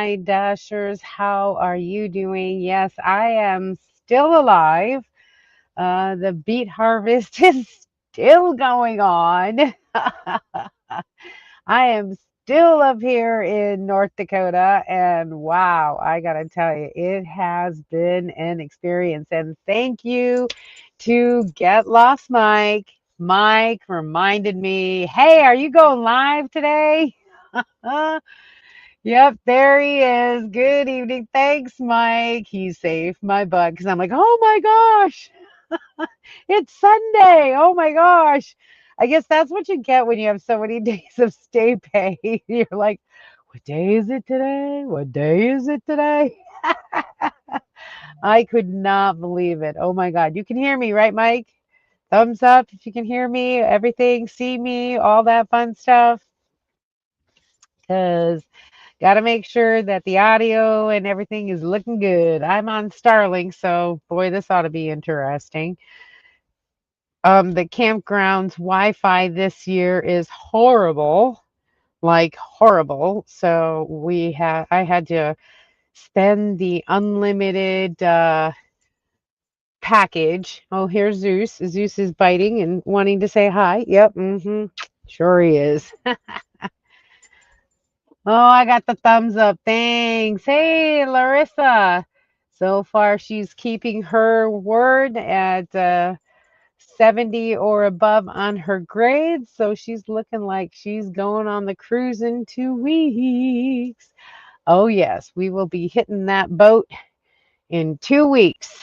my dashers. How are you doing? Yes, I am still alive. The beet harvest is still going on. I am still up here in North Dakota, and wow, I gotta tell you, it has been an experience. And thank you to Get Lost Mike. Mike reminded me, hey, are you going live today? Yep, there he is. Good evening. Thanks, Mike. He saved my butt because I'm like, oh my gosh, it's Sunday. Oh my gosh. I guess that's what you get when you have so many days of stay pay. You're like, what day is it today? What day is it today? I could not believe it. Oh my God. You can hear me, right, Mike? Thumbs up if you can hear me, everything, see me, all that fun stuff. Because got to make sure that the audio and everything is looking good. I'm on Starlink, so boy, this ought to be interesting. The campground's Wi-Fi this year is horrible, like horrible. So I had to spend the unlimited package. Oh, here's Zeus. Zeus is biting and wanting to say hi. Yep, sure he is. Oh, I got the thumbs up. Thanks. Hey, Larissa. So far, she's keeping her word at 70 or above on her grades. So she's looking like she's going on the cruise in 2 weeks. Oh, yes, we will be hitting that boat in 2 weeks.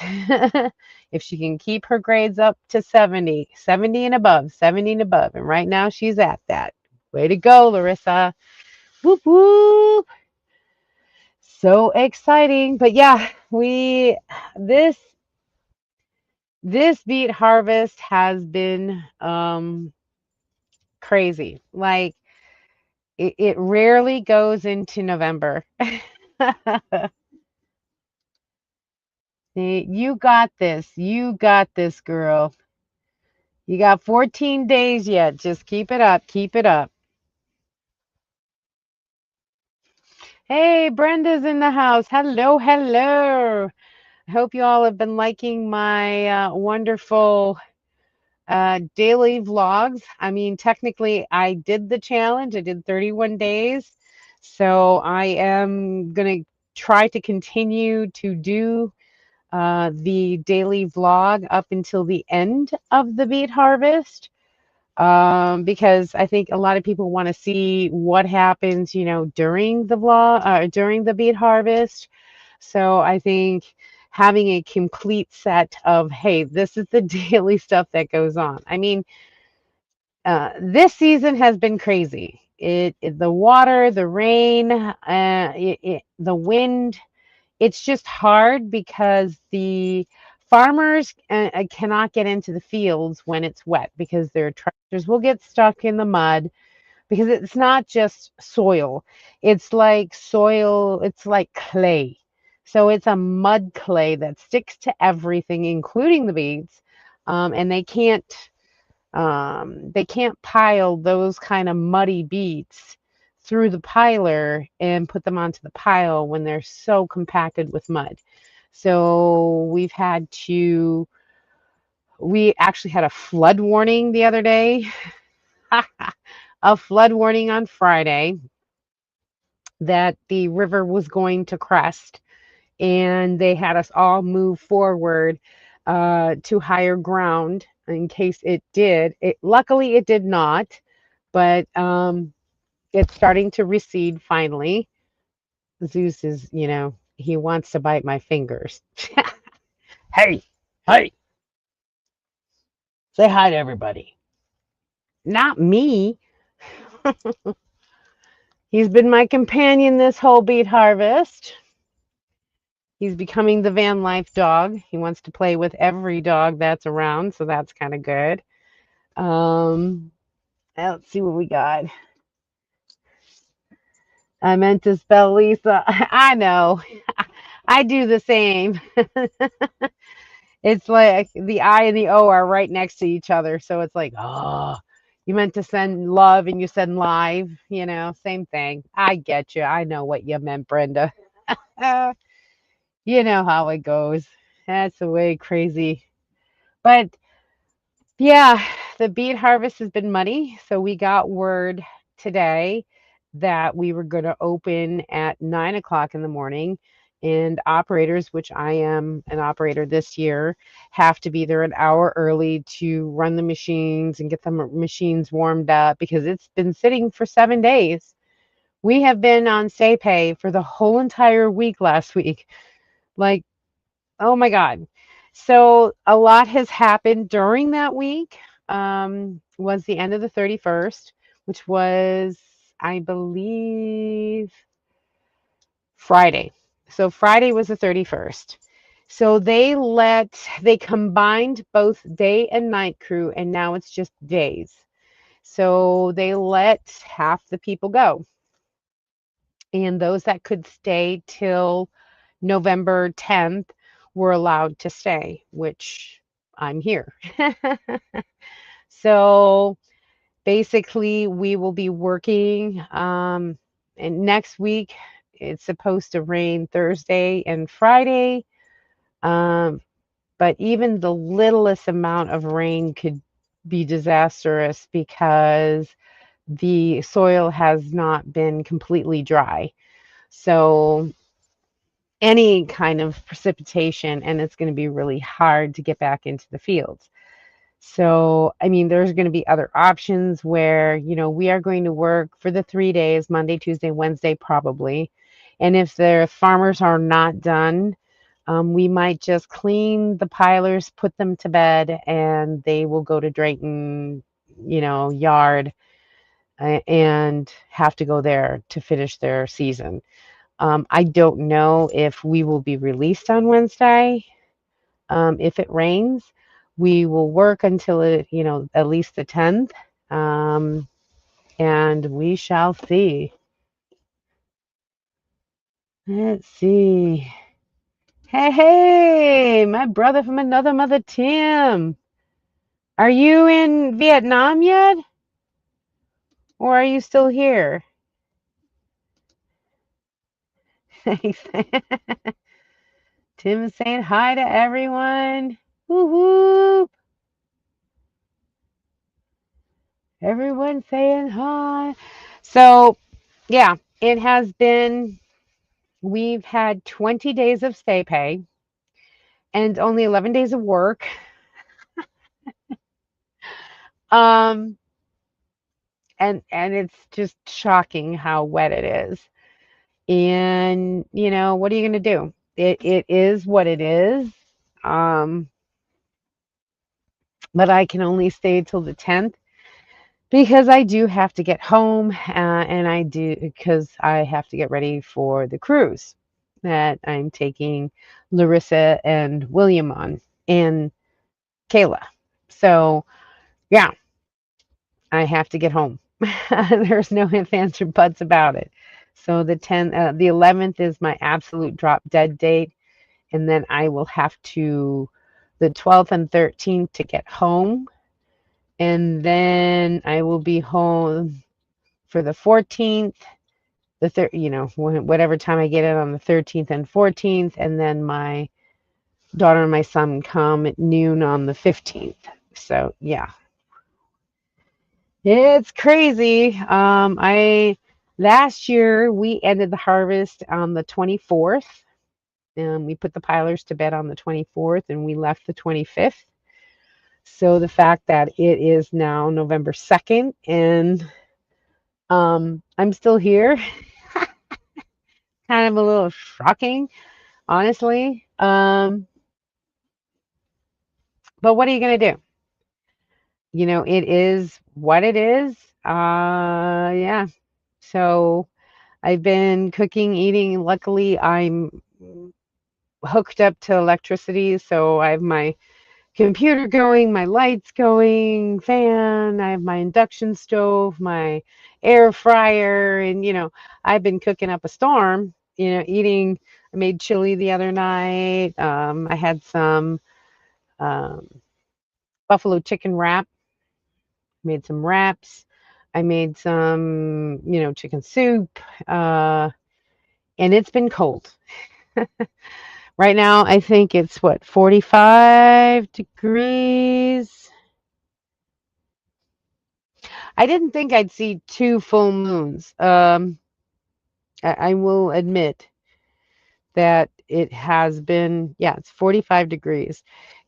If she can keep her grades up to 70, 70 and above, 70 and above. And right now she's at that. Way to go, Larissa. Whoop, whoop. So exciting. But yeah, this this beet harvest has been crazy. Like it rarely goes into November. You got this. You got this, girl. You got 14 days yet. Just keep it up. Keep it up. Hey, Brenda's in the house. Hello, hello. I hope you all have been liking my wonderful daily vlogs. I mean, technically, I did the challenge. I did 31 days. So I am going to try to continue to do the daily vlog up until the end of the beet harvest. Because I think a lot of people want to see what happens, during the vlog, during the beet harvest. So I think having a complete set of, hey, this is the daily stuff that goes on. I mean, this season has been crazy. The water, the rain, the wind. It's just hard because the farmers cannot get into the fields when it's wet because their tractors will get stuck in the mud because it's not just soil. It's like soil, it's like clay. So it's a mud clay that sticks to everything, including the beets. And they can't pile those kind of muddy beets through the piler and put them onto the pile when they're so compacted with mud. So we actually had a flood warning the other day, a flood warning on Friday that the river was going to crest, and they had us all move forward to higher ground in case it did. Luckily, it did not, but it's starting to recede finally. Zeus is, he wants to bite my fingers. Hey, hey, say hi to everybody. Not me. He's been my companion this whole beet harvest. He's becoming the van life dog. He wants to play with every dog that's around, so that's kind of good. Let's see what we got. I meant to spell Lisa. I know. I do the same. It's like the I and the O are right next to each other, so it's like, oh, You meant to send love and you send live, same thing. I get you. I know what you meant, Brenda. Uh, you know how it goes. That's the way crazy. But yeah, the beet harvest has been muddy. So we got word today that we were going to open at 9 o'clock in the morning. And operators, which I am an operator this year, have to be there an hour early to run the machines and get the machines warmed up because it's been sitting for 7 days. We have been on stay pay for the whole entire week last week. Like, oh my God. So a lot has happened during that week. Was the end of the 31st, which was, I believe, Friday. So Friday was the 31st. So they combined both day and night crew, and now it's just days. So they let half the people go. And those that could stay till November 10th were allowed to stay, which I'm here. So basically, we will be working. And next week, it's supposed to rain Thursday and Friday. Um, but even the littlest amount of rain could be disastrous because the soil has not been completely dry. So any kind of precipitation, and it's going to be really hard to get back into the fields. So, I mean, there's going to be other options where, we are going to work for the 3 days, Monday, Tuesday, Wednesday, probably. And if the farmers are not done, we might just clean the pilers, put them to bed, and they will go to Drayton, yard and have to go there to finish their season. I don't know if we will be released on Wednesday. If it rains, we will work until at least the 10th. And we shall see. Let's see. Hey, hey, my brother from another mother, Tim. Are you in Vietnam yet? Or are you still here? Tim is saying hi to everyone. Woo woo. Everyone saying hi. So, yeah, it has been, we've had 20 days of stay pay and only 11 days of work. Um, and it's just shocking how wet it is. And, what are you going to do? It is what it is. Um, but I can only stay till the 10th because I do have to get home, and I do because I have to get ready for the cruise that I'm taking Larissa and William on and Kayla. So, yeah, I have to get home. There's no ifs, ands, or buts about it. So the 11th is my absolute drop dead date, and then I will have to the 12th and 13th to get home, and then I will be home for the 14th, whatever time I get in on the 13th and 14th, and then my daughter and my son come at noon on the 15th. So yeah, it's crazy. I Last year we ended the harvest on the 24th, and we put the pilers to bed on the 24th, and we left the 25th. So the fact that it is now November 2nd and I'm still here, kind of a little shocking, honestly. But what are you going to do? It is what it is. Yeah. So I've been cooking, eating. Luckily, I'm hooked up to electricity, so I have my computer going, my lights going, fan, I have my induction stove, my air fryer, and I've been cooking up a storm, eating. I made chili the other night. I had some um, buffalo chicken wrap Made some wraps. I made some, chicken soup. Uh, and it's been cold. Right now, I think it's what, 45 degrees. I didn't think I'd see two full moons. I will admit that it has been, yeah, it's 45 degrees,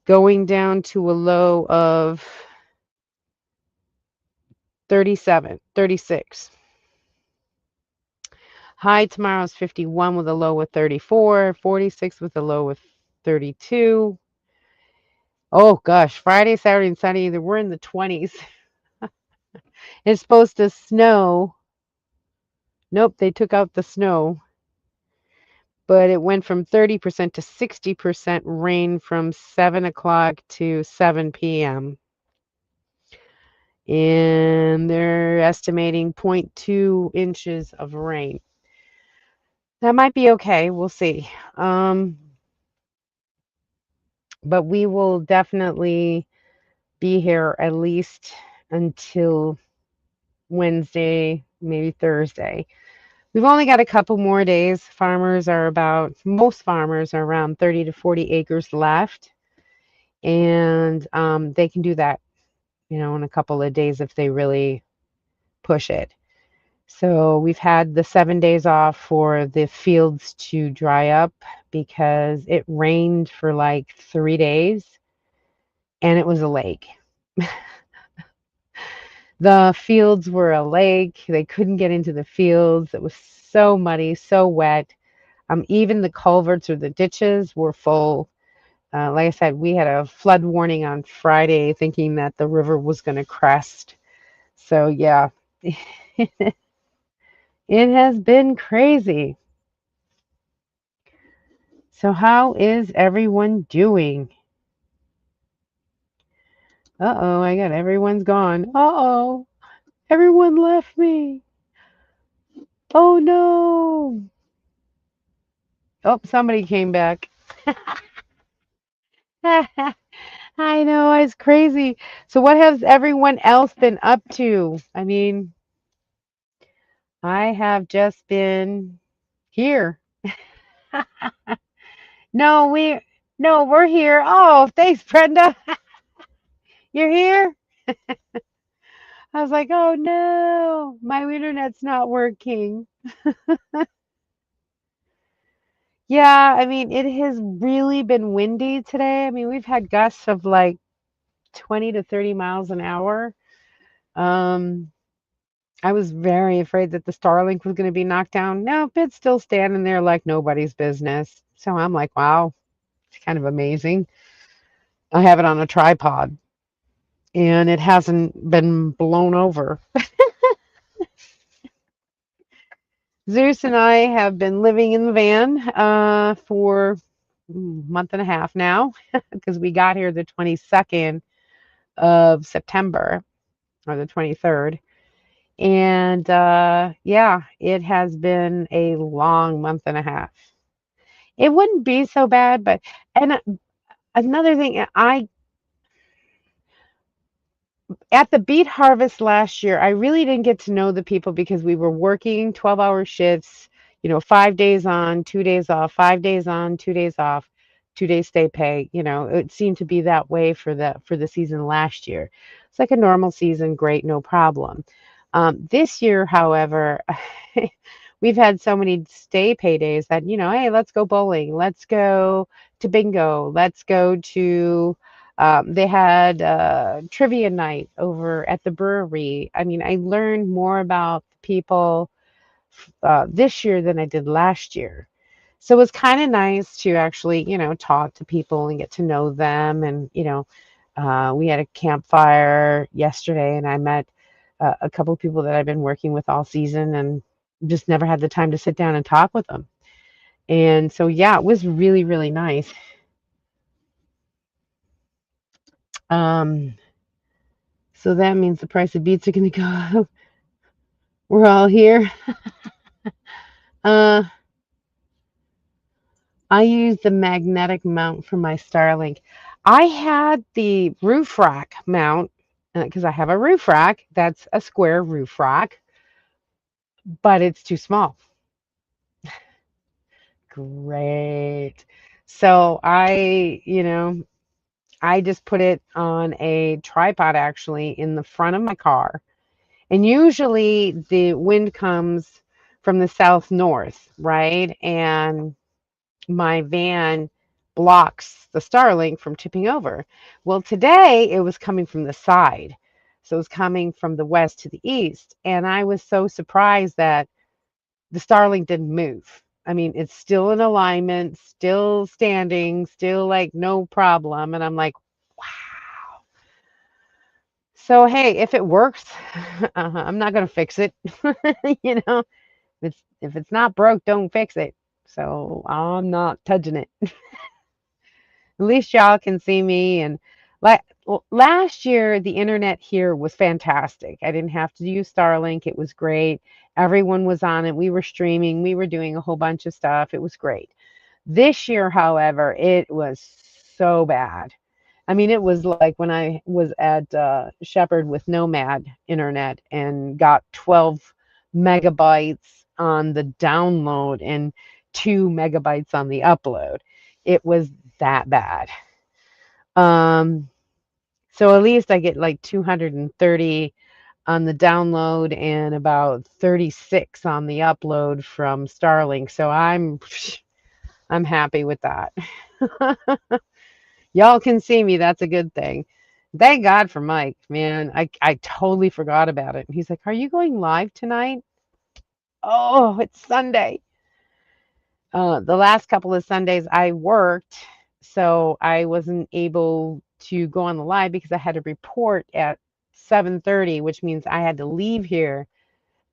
going down to a low of 37, 36. High tomorrow is 51 with a low of 34, 46 with a low of 32. Oh gosh, Friday, Saturday, and Sunday, we're in the 20s. It's supposed to snow. Nope, they took out the snow, but it went from 30% to 60% rain from 7 o'clock to 7 p.m. And they're estimating zero point 0.2 inches of rain. That might be okay. We'll see. But we will definitely be here at least until Wednesday, maybe Thursday. We've only got a couple more days. Most farmers are around 30 to 40 acres left. And they can do that, in a couple of days if they really push it. So we've had the 7 days off for the fields to dry up because it rained for like 3 days and it was a lake. The fields were a lake. They couldn't get into the fields. It was so muddy, so wet. Even the culverts or the ditches were full. Like I said, we had a flood warning on Friday, thinking that the river was going to crest. So, yeah, it has been crazy. So, how is everyone doing? Uh-oh, everyone's gone. Uh-oh, everyone left me. Oh, no. Oh, somebody came back. I know, it's crazy. So what has everyone else been up to? I mean, I have just been here. No, we're here. Oh, thanks, Brenda. You're here? I was like, oh no, my internet's not working. Yeah, I mean, it has really been windy today. I mean, we've had gusts of like 20 to 30 miles an hour. Um, I was very afraid that the Starlink was going to be knocked down. Nope, it's still standing there like nobody's business. So I'm like, wow, it's kind of amazing. I have it on a tripod and it hasn't been blown over. Zeus and I have been living in the van for a month and a half now because we got here the 22nd of September or the 23rd. And yeah, it has been a long month and a half. It wouldn't be so bad, but and another thing, I at the beet harvest last year, I really didn't get to know the people because we were working 12-hour shifts, 5 days on, 2 days off, 5 days on, 2 days off, 2 days stay pay. It seemed to be that way for the season last year. It's like a normal season, great, no problem. This year, however, we've had so many stay pay days that, hey, let's go bowling, let's go to bingo, let's go to they had trivia night over at the brewery. I mean, I learned more about people this year than I did last year. So it was kind of nice to actually, talk to people and get to know them. And, we had a campfire yesterday and I met a couple of people that I've been working with all season and just never had the time to sit down and talk with them. And so, yeah, it was really, really nice. Um, so that means the price of beets are going to go up. We're all here. Uh, I use the magnetic mount for my Starlink. I had the roof rack mount because I have a roof rack that's a square roof rack, but it's too small. Great. So I just put it on a tripod actually in the front of my car. And usually the wind comes from the south north, right? And my van blocks the Starlink from tipping over. Well, today it was coming from the side. So it was coming from the west to the east. And I was so surprised that the Starlink didn't move. I mean, it's still in alignment, still standing, still like no problem. And I'm like, wow. So, hey, if it works, I'm not going to fix it. you know, if it's not broke, don't fix it. So I'm not touching it. At least y'all can see me. And like last year, the internet here was fantastic. I didn't have to use Starlink. It was great. Everyone was on it. We were streaming. We were doing a whole bunch of stuff. It was great. This year, however, it was so bad. I mean, it was like when I was at Shepherd with Nomad internet and got 12 megabytes on the download and 2 megabytes on the upload. It was that bad. Um, so at least I get like 230 on the download and about 36 on the upload from Starlink. So I'm happy with that. Y'all can see me. That's a good thing. Thank God for Mike, man. I totally forgot about it. He's like, "Are you going live tonight?" Oh, it's Sunday. The last couple of Sundays I worked, so I wasn't able to go on the live because I had to report at 7:30, which means I had to leave here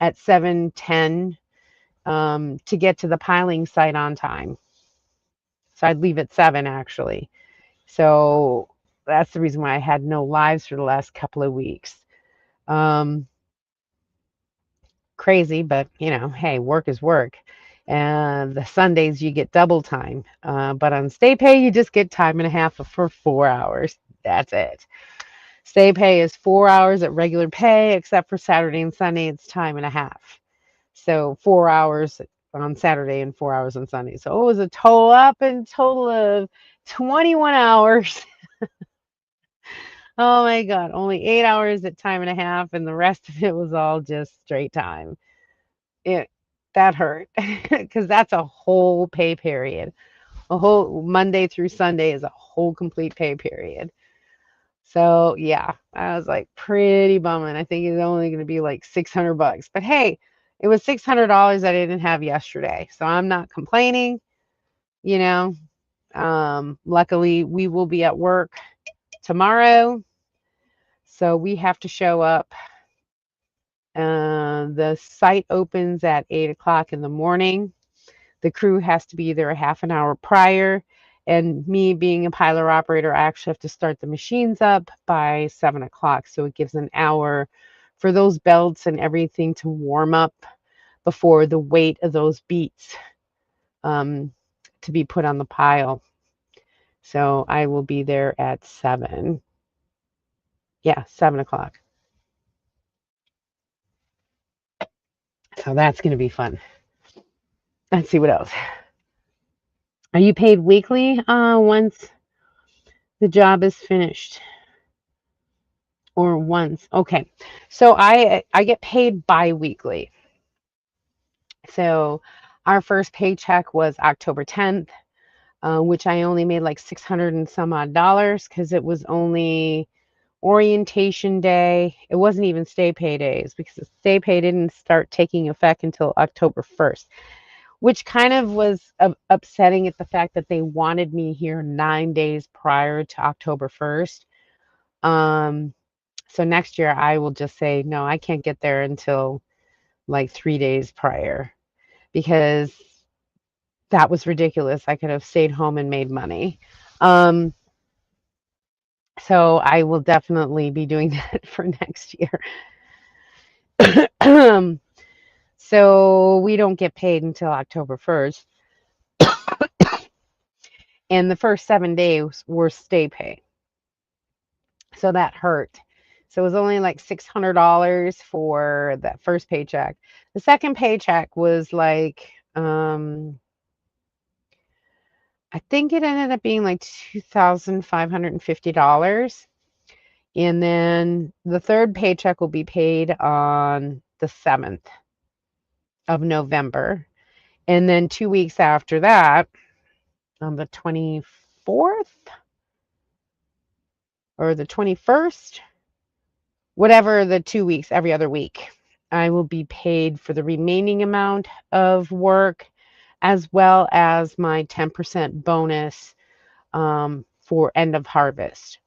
at 7:10 to get to the piling site on time. So I'd leave at 7 actually. So that's the reason why I had no lives for the last couple of weeks. Um, Crazy, but hey, work is work. And the Sundays you get double time. But on stay pay, you just get time and a half for 4 hours. That's it. Stay pay is 4 hours at regular pay, except for Saturday and Sunday, it's time and a half. So 4 hours on Saturday and 4 hours on Sunday. So it was a total of 21 hours. Oh my God, only 8 hours at time and a half, and the rest of it was all just straight time. It that hurt because that's a whole pay period. A whole Monday through Sunday is a whole complete pay period. So yeah, I was like pretty bumming. I think it's only going to be like $600, but hey, it was $600 I didn't have yesterday, so I'm not complaining. You know, luckily we will be at work tomorrow, so we have to show up. The site opens at 8 o'clock in the morning. The crew has to be there a half an hour prior. And me being a piler operator, I actually have to start the machines up by 7 o'clock. So it gives an hour for those belts and everything to warm up before the weight of those beets um, to be put on the pile. So I will be there at 7. Yeah, 7 o'clock. So that's going to be fun. Let's see what else. Are you paid weekly once the job is finished? Or once? Okay. So I get paid bi-weekly. So our first paycheck was October 10th, which I only made like 600 and some odd dollars because it was only orientation day. It wasn't even stay pay days because the stay pay didn't start taking effect until October 1st, which kind of was upsetting at the fact that they wanted me here 9 days prior to October 1st. So next year I will just say, no, I can't get there until like 3 days prior because that was ridiculous. I could have stayed home and made money. Um, so I will definitely be doing that for next year. So we don't get paid until October 1st. And the first 7 days were stay pay. So that hurt. So it was only like $600 for that first paycheck. The second paycheck was like, I think it ended up being like $2,550. And then the third paycheck will be paid on the 7th of November. And then 2 weeks after that, on the 24th or the 21st, whatever the 2 weeks, every other week, I will be paid for the remaining amount of work as well as my 10% bonus for end of harvest.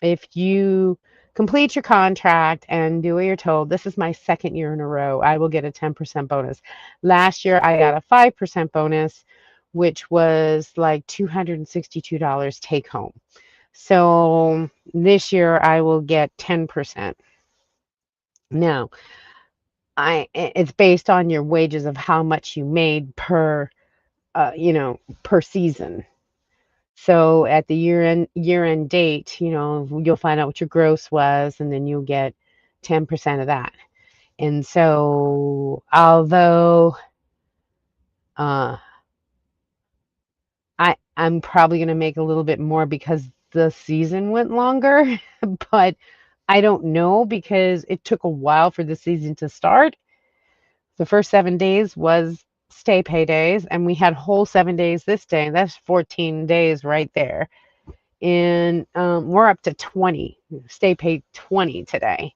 If you complete your contract and do what you're told, this is my second year in a row, I will get a 10% bonus. Last year, I got a 5% bonus, which was like $262 take home. So this year, I will get 10%. Now, it's based on your wages of how much you made per, per season. So at the year end date, you'll find out what your gross was, and then you'll get 10% of that. And so, although uh, I'm probably going to make a little bit more because the season went longer, but I don't know because it took a while for the season to start. The first 7 days was stay pay days, and we had whole 7 days this day. That's 14 days right there. And we're up to 20, stay paid 20 today.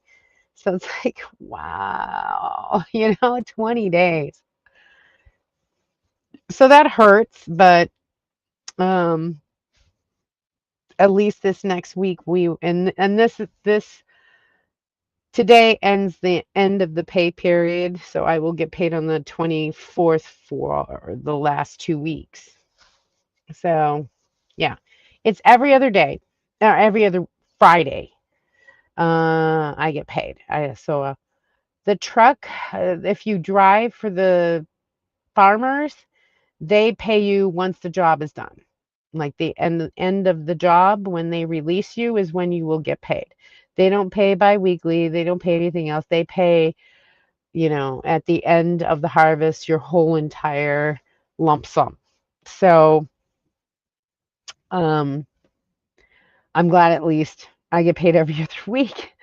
So it's like, wow, 20 days. So that hurts, but um, at least this next week and this today ends the end of the pay period, so I will get paid on the 24th for the last 2 weeks. So, yeah, it's every other day, or every other Friday. I get paid. The truck, if you drive for the farmers, they pay you once the job is done. Like the end of the job, when they release you, is when you will get paid. They don't pay bi-weekly. They don't pay anything else. They pay, at the end of the harvest, your whole entire lump sum. So, um, I'm glad at least I get paid every other week.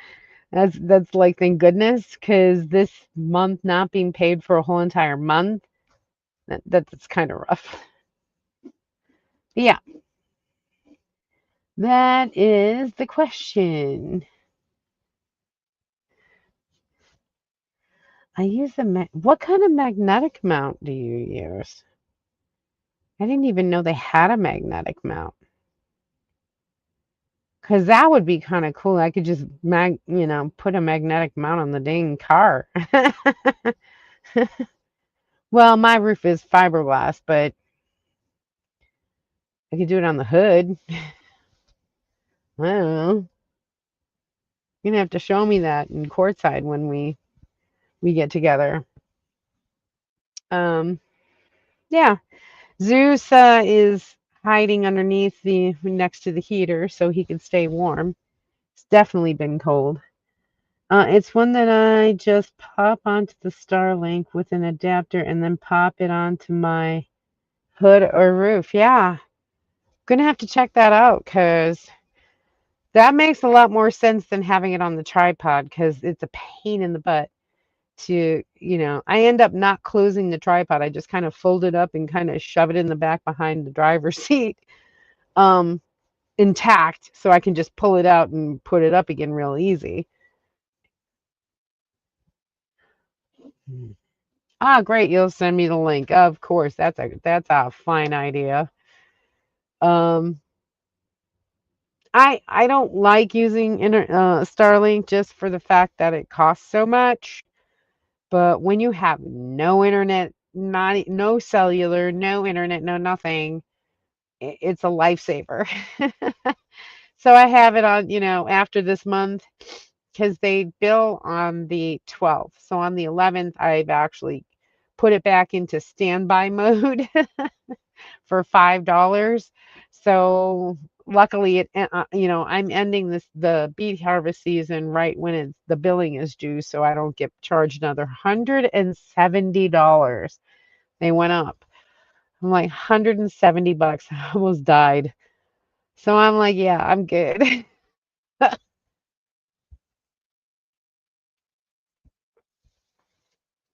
That's like, thank goodness, because this month not being paid for a whole entire month, that's kind of rough. But yeah, that is the question. I use what kind of magnetic mount do you use? I didn't even know they had a magnetic mount. Because that would be kind of cool. I could just put a magnetic mount on the dang car. Well, my roof is fiberglass, but I could do it on the hood. I don't know. You're gonna have to show me that in courtside when we get together. Yeah. Zeus is hiding underneath the next to the heater so he can stay warm. It's definitely been cold. It's one that I just pop onto the Starlink with an adapter and then pop it onto my hood or roof. Yeah. Gonna have to check that out because that makes a lot more sense than having it on the tripod because it's a pain in the butt to, I end up not closing the tripod. I just kind of fold it up and kind of shove it in the back behind the driver's seat, intact, so I can just pull it out and put it up again real easy. Ah, great. You'll send me the link. Of course. That's a fine idea. Um, I don't like using Starlink just for the fact that it costs so much. But when you have no internet, no cellular, no internet, no nothing, it's a lifesaver. So I have it on, after this month, because they bill on the 12th. So on the 11th, I've actually put it back into standby mode. for $5. So luckily I'm ending the beet harvest season right when the billing is due, so I don't get charged another $170. They went up. I'm like $170. I almost died. So I'm like, yeah, I'm good.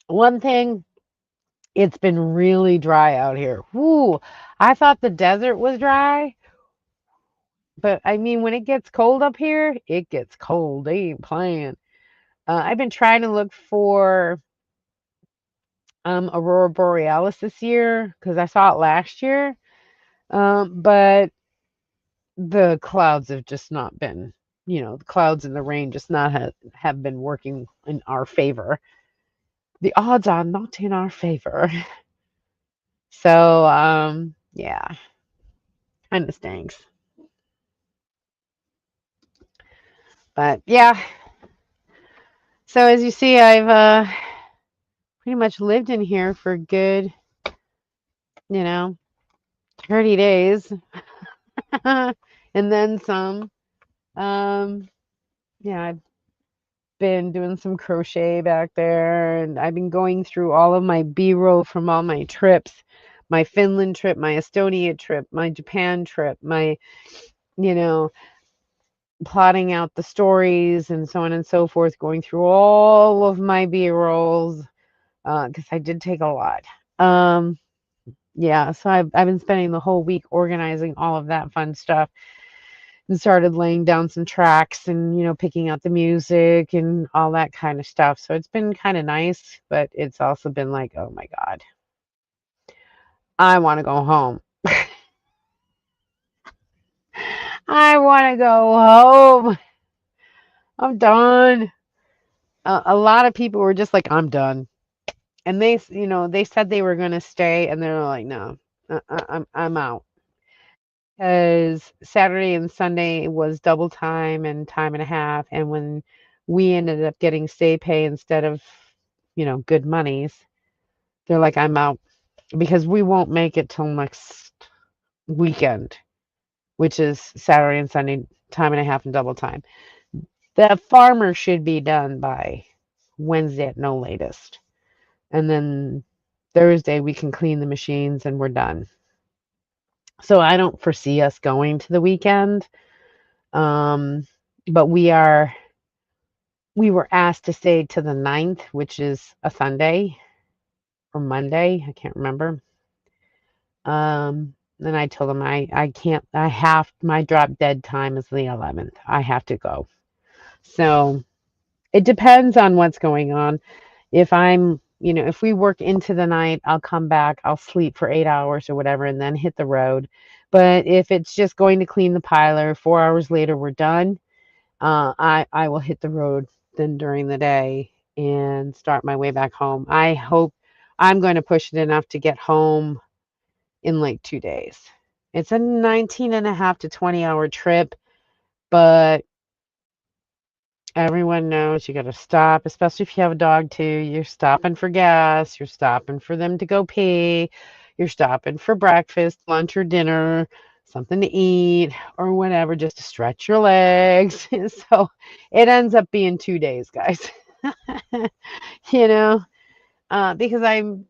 One thing, it's been really dry out here. Whoo, I thought the desert was dry, but I mean, when it gets cold up here, it gets cold. They ain't playing. I've been trying to look for aurora borealis this year because I saw it last year, but the clouds have just not been, the clouds and the rain just not have been working in our favor. The odds are not in our favor. So, yeah, kind of stinks. But yeah, so as you see, I've pretty much lived in here for a good, you know, 30 days and then some. Um, yeah, I've been doing some crochet back there, and I've been going through all of my B-roll from all my trips, my Finland trip, my Estonia trip, my Japan trip, my, you know, plotting out the stories and so on and so forth, going through all of my B-rolls because I did take a lot. Um, yeah, so I've been spending the whole week organizing all of that fun stuff and started laying down some tracks and picking out the music and all that kind of stuff. So it's been kind of nice, but it's also been like, oh my God, I want to go home. I want to go home. I'm done. A lot of people were just like, I'm done. And they said they were going to stay and they're like, no, I'm out. Because Saturday and Sunday was double time and time and a half. And when we ended up getting stay pay instead of, good monies, they're like, I'm out because we won't make it till next weekend, which is Saturday and Sunday, time and a half and double time. The farmer should be done by Wednesday at no latest. And then Thursday we can clean the machines and we're done. So I don't foresee us going to the weekend. But we were asked to stay to the 9th, which is a Sunday or Monday. I can't remember. And I told them I can't, my drop dead time is the 11th. I have to go. So it depends on what's going on. If we work into the night, I'll come back, I'll sleep for 8 hours or whatever, and then hit the road. But if it's just going to clean the piler, 4 hours later, we're done. I will hit the road then during the day and start my way back home. I hope I'm going to push it enough to get home in like 2 days. It's a 19 and a half to 20-hour trip, but everyone knows you got to stop, especially if you have a dog too. You're stopping for gas, you're stopping for them to go pee, you're stopping for breakfast, lunch, or dinner, something to eat, or whatever, just to stretch your legs. So it ends up being 2 days, guys. you know, because I'm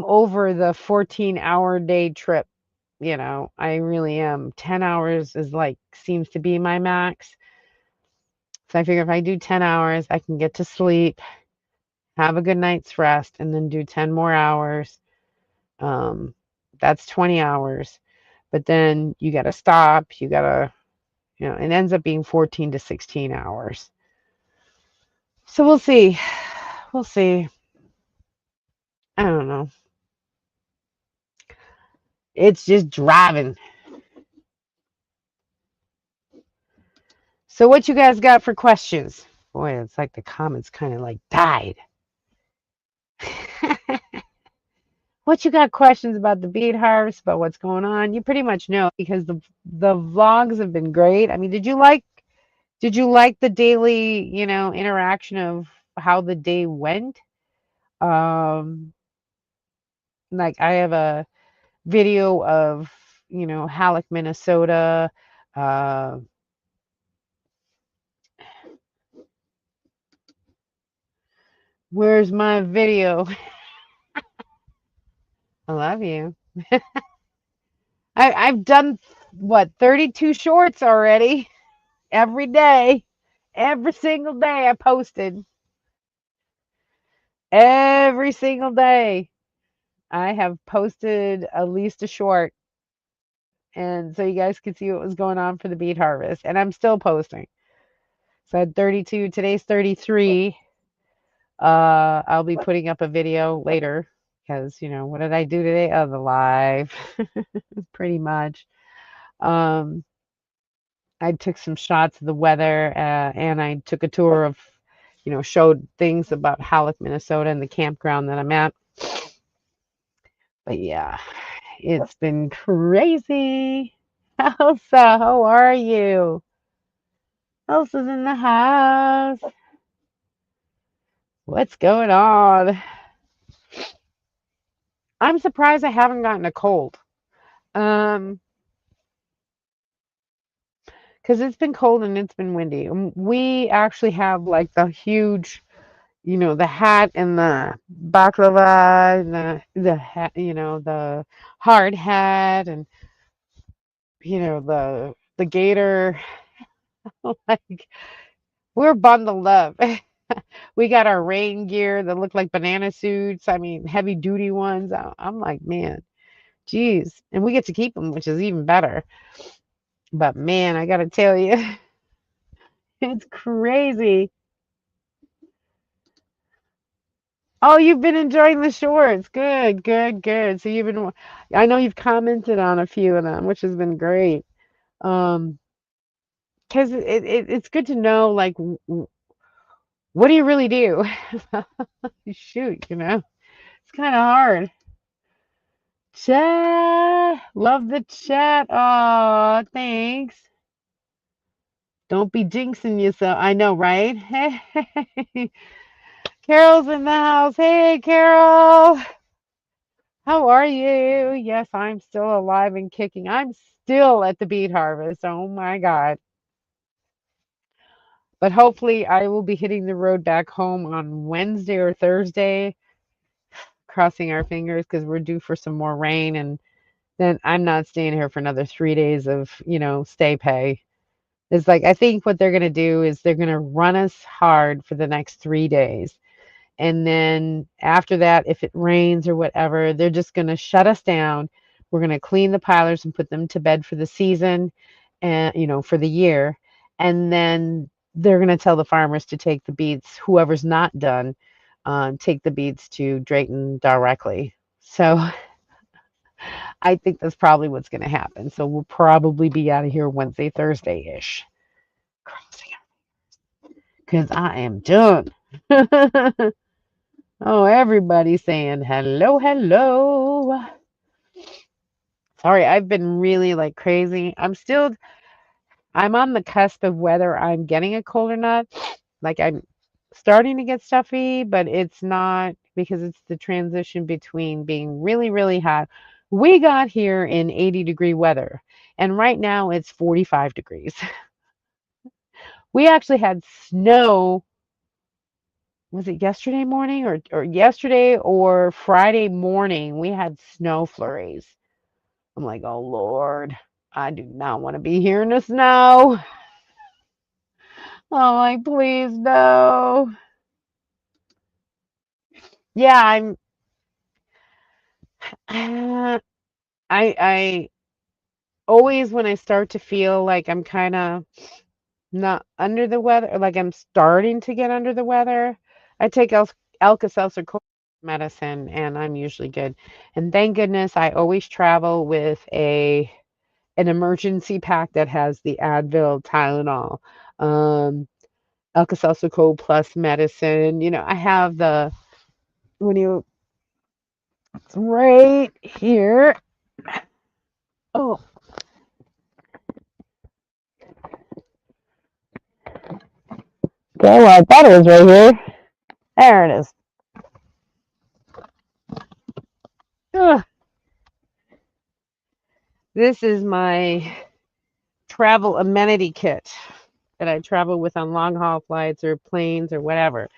over the 14-hour day trip. I really am. 10 hours is like seems to be my max. So I figure if I do 10 hours, I can get to sleep, have a good night's rest, and then do 10 more hours. Um, that's 20 hours. But then you got to stop. You got to, it ends up being 14 to 16 hours. So we'll see. We'll see. I don't know. It's just driving. So what you guys got for questions? Boy, it's like the comments kind of like died. What you got questions about the beet harvest, about what's going on? You pretty much know because the vlogs have been great. I mean, did you like the daily, interaction of how the day went? Um, Like I have a video of, Halleck, Minnesota. Uh, where's my video? I love you. I've done what 32 shorts already every day. Every single day I posted. Every single day I have posted at least a short. And so you guys could see what was going on for the beet harvest. And I'm still posting. So I had 32. Today's 33. I'll be putting up a video later because, what did I do today? Oh, the live. Pretty much. Um, I took some shots of the weather and I took a tour of, showed things about Halleck, Minnesota and the campground that I'm at. But yeah, it's been crazy. Elsa, how are you? Elsa's in the house. What's going on? I'm surprised I haven't gotten a cold. Um, because it's been cold and it's been windy. We actually have like the huge, the hat and the baklava and the hat, the hard hat and the gator. Like we're bundled up. We got our rain gear that look like banana suits. I mean, heavy duty ones. I'm like, man, geez, and we get to keep them, which is even better. But man, I gotta tell you, it's crazy. Oh, you've been enjoying the shorts. Good, good, good. So I know you've commented on a few of them, which has been great. Um, because it's good to know, like, what do you really do? Shoot, it's kind of hard. Chat, love the chat. Oh, thanks. Don't be jinxing yourself. I know, right? Hey, Carol's in the house. Hey, Carol. How are you? Yes, I'm still alive and kicking. I'm still at the beet harvest. Oh my God. But hopefully, I will be hitting the road back home on Wednesday or Thursday, crossing our fingers because we're due for some more rain. And then I'm not staying here for another 3 days of, stay pay. It's like, I think what they're going to do is they're going to run us hard for the next 3 days. And then after that, if it rains or whatever, they're just going to shut us down. We're going to clean the pilers and put them to bed for the season and, for the year. And then they're going to tell the farmers to take the beets, whoever's not done, take the beets to Drayton directly. So I think that's probably what's going to happen. So we'll probably be out of here Wednesday, Thursday ish. Crossing because I am done. Oh, everybody's saying hello, hello. Sorry, I've been really like crazy. I'm on the cusp of whether I'm getting a cold or not. Like I'm starting to get stuffy, but it's not because it's the transition between being really, really hot. We got here in 80-degree weather, and right now it's 45 degrees. We actually had snow. Was it yesterday morning or yesterday or Friday morning? We had snow flurries. I'm like, oh Lord, I do not want to be here in the snow. I'm like, please no. Yeah, I I always when I start to feel like I'm kind of not under the weather, like I'm starting to get under the weather, I take Alka-Seltzer cold medicine and I'm usually good. And thank goodness I always travel with an emergency pack that has the Advil, Tylenol, Alka-Seltzer Cold Plus medicine. I have when you, it's right here. Oh, okay, well, I thought it was right here. There it is. Ugh, this is my travel amenity kit that I travel with on long haul flights or planes or whatever.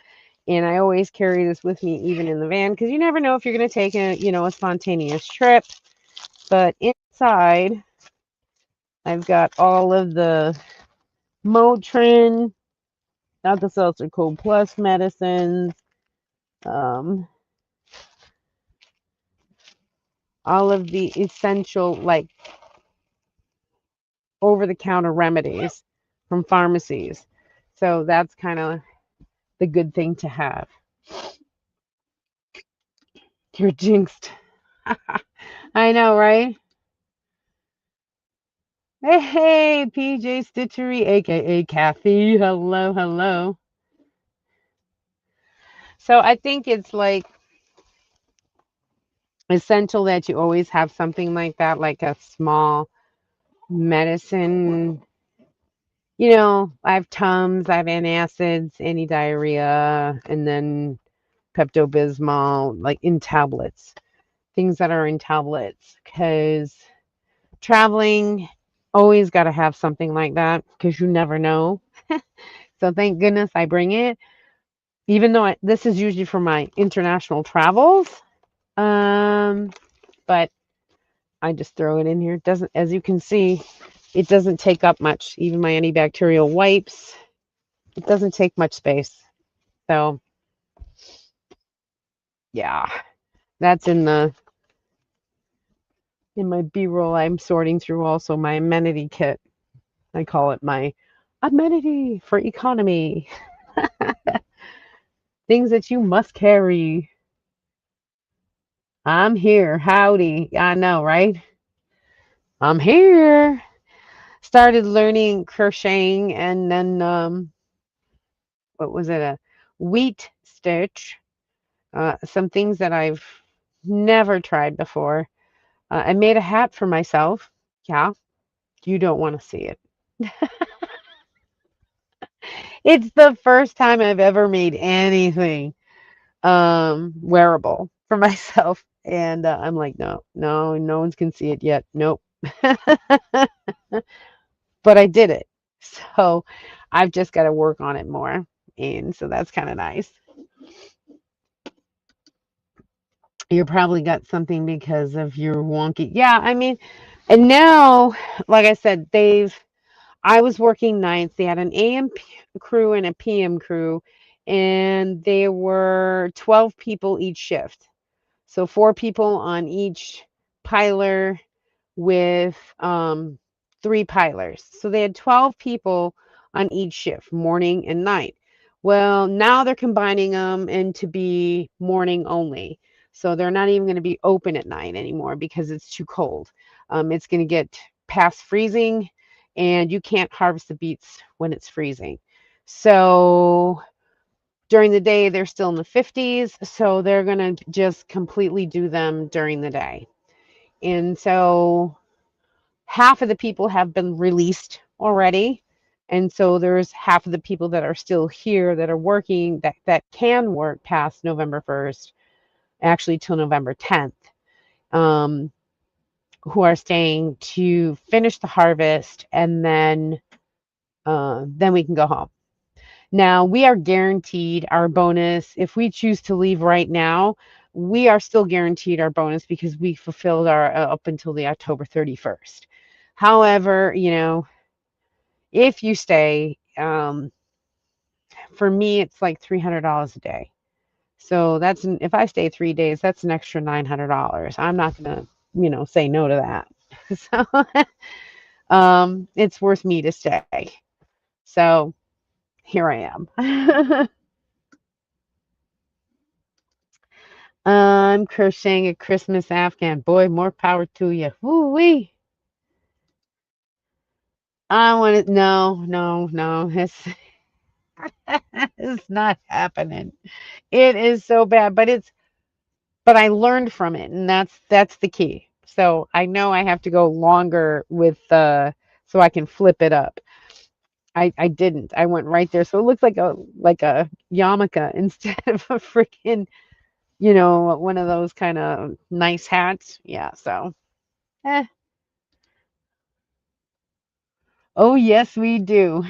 And I always carry this with me even in the van because you never know if you're going to take a spontaneous trip. But inside, I've got all of the Motrin, Alka-Seltzer Cold Plus medicines, um, all of the essential, like, over-the-counter remedies from pharmacies. So that's kind of the good thing to have. You're jinxed. I know, right? Hey, PJ Stitchery, aka Kathy. Hello, hello. So I think it's like essential that you always have something like that, like a small medicine. I have Tums, I have antacids, anti-diarrhea, and then Pepto-Bismol, like in tablets, things that are in tablets. Because traveling, always got to have something like that because you never know. So thank goodness I bring it, even though this is usually for my international travels. Um, but I just throw it in here. It doesn't, as you can see, it doesn't take up much. Even my antibacterial wipes, it doesn't take much space. So yeah, that's in my B-roll. I'm sorting through also my amenity kit. I call it my amenity for economy. Things that you must carry. I'm here. Howdy. I know, right? I'm here. Started learning crocheting and then what was it? A wheat stitch. Some things that I've never tried before. I made a hat for myself. Yeah, you don't want to see it. It's the first time I've ever made anything wearable for myself. And I'm like, no, no, no one's can see it yet. Nope. But I did it. So I've just got to work on it more. And so that's kind of nice. You probably got something because of your wonky. Yeah, I mean, and now, like I said, I was working nights. They had an AM crew and a PM crew, and there were 12 people each shift. So 4 people on each piler with 3 pilers. So they had 12 people on each shift, morning and night. Well, now they're combining them into be morning only. So they're not even going to be open at night anymore because it's too cold. It's going to get past freezing, and you can't harvest the beets when it's freezing. So during the day, they're still in the 50s. So they're going to just completely do them during the day. And so half of the people have been released already. And so there's half of the people that are still here that are working that can work past November 1st, actually till November 10th, um, who are staying to finish the harvest, and then we can go home. Now we are guaranteed our bonus. If we choose to leave right now, we are still guaranteed our bonus because we fulfilled our up until the October 31st. However, if you stay, for me, it's like $300 a day. So if I stay 3 days, that's an extra $900. I'm not gonna, say no to that. So it's worth me to stay. So here I am. I'm crocheting a Christmas Afghan. Boy, more power to you. Woo wee. I want it. No, no, no. It's not happening. It is so bad, but I learned from it, and that's the key. So I know I have to go longer with so I can flip it up. I didn't. I went right there. So it looks like a yarmulke instead of a freaking one of those kind of nice hats. Yeah, so eh. Oh yes, we do.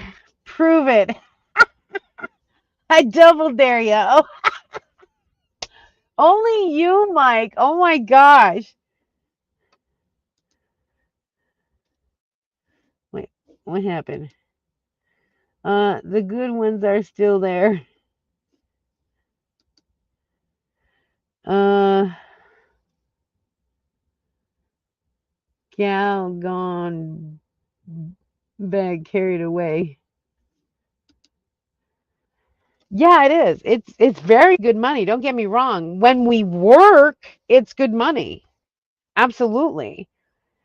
Prove it. I double dare you. Oh, only you, Mike. Oh my gosh. Wait, what happened? The good ones are still there. Uh, gal gone bag carried away. Yeah, it is. It's very good money. Don't get me wrong. When we work, it's good money. Absolutely.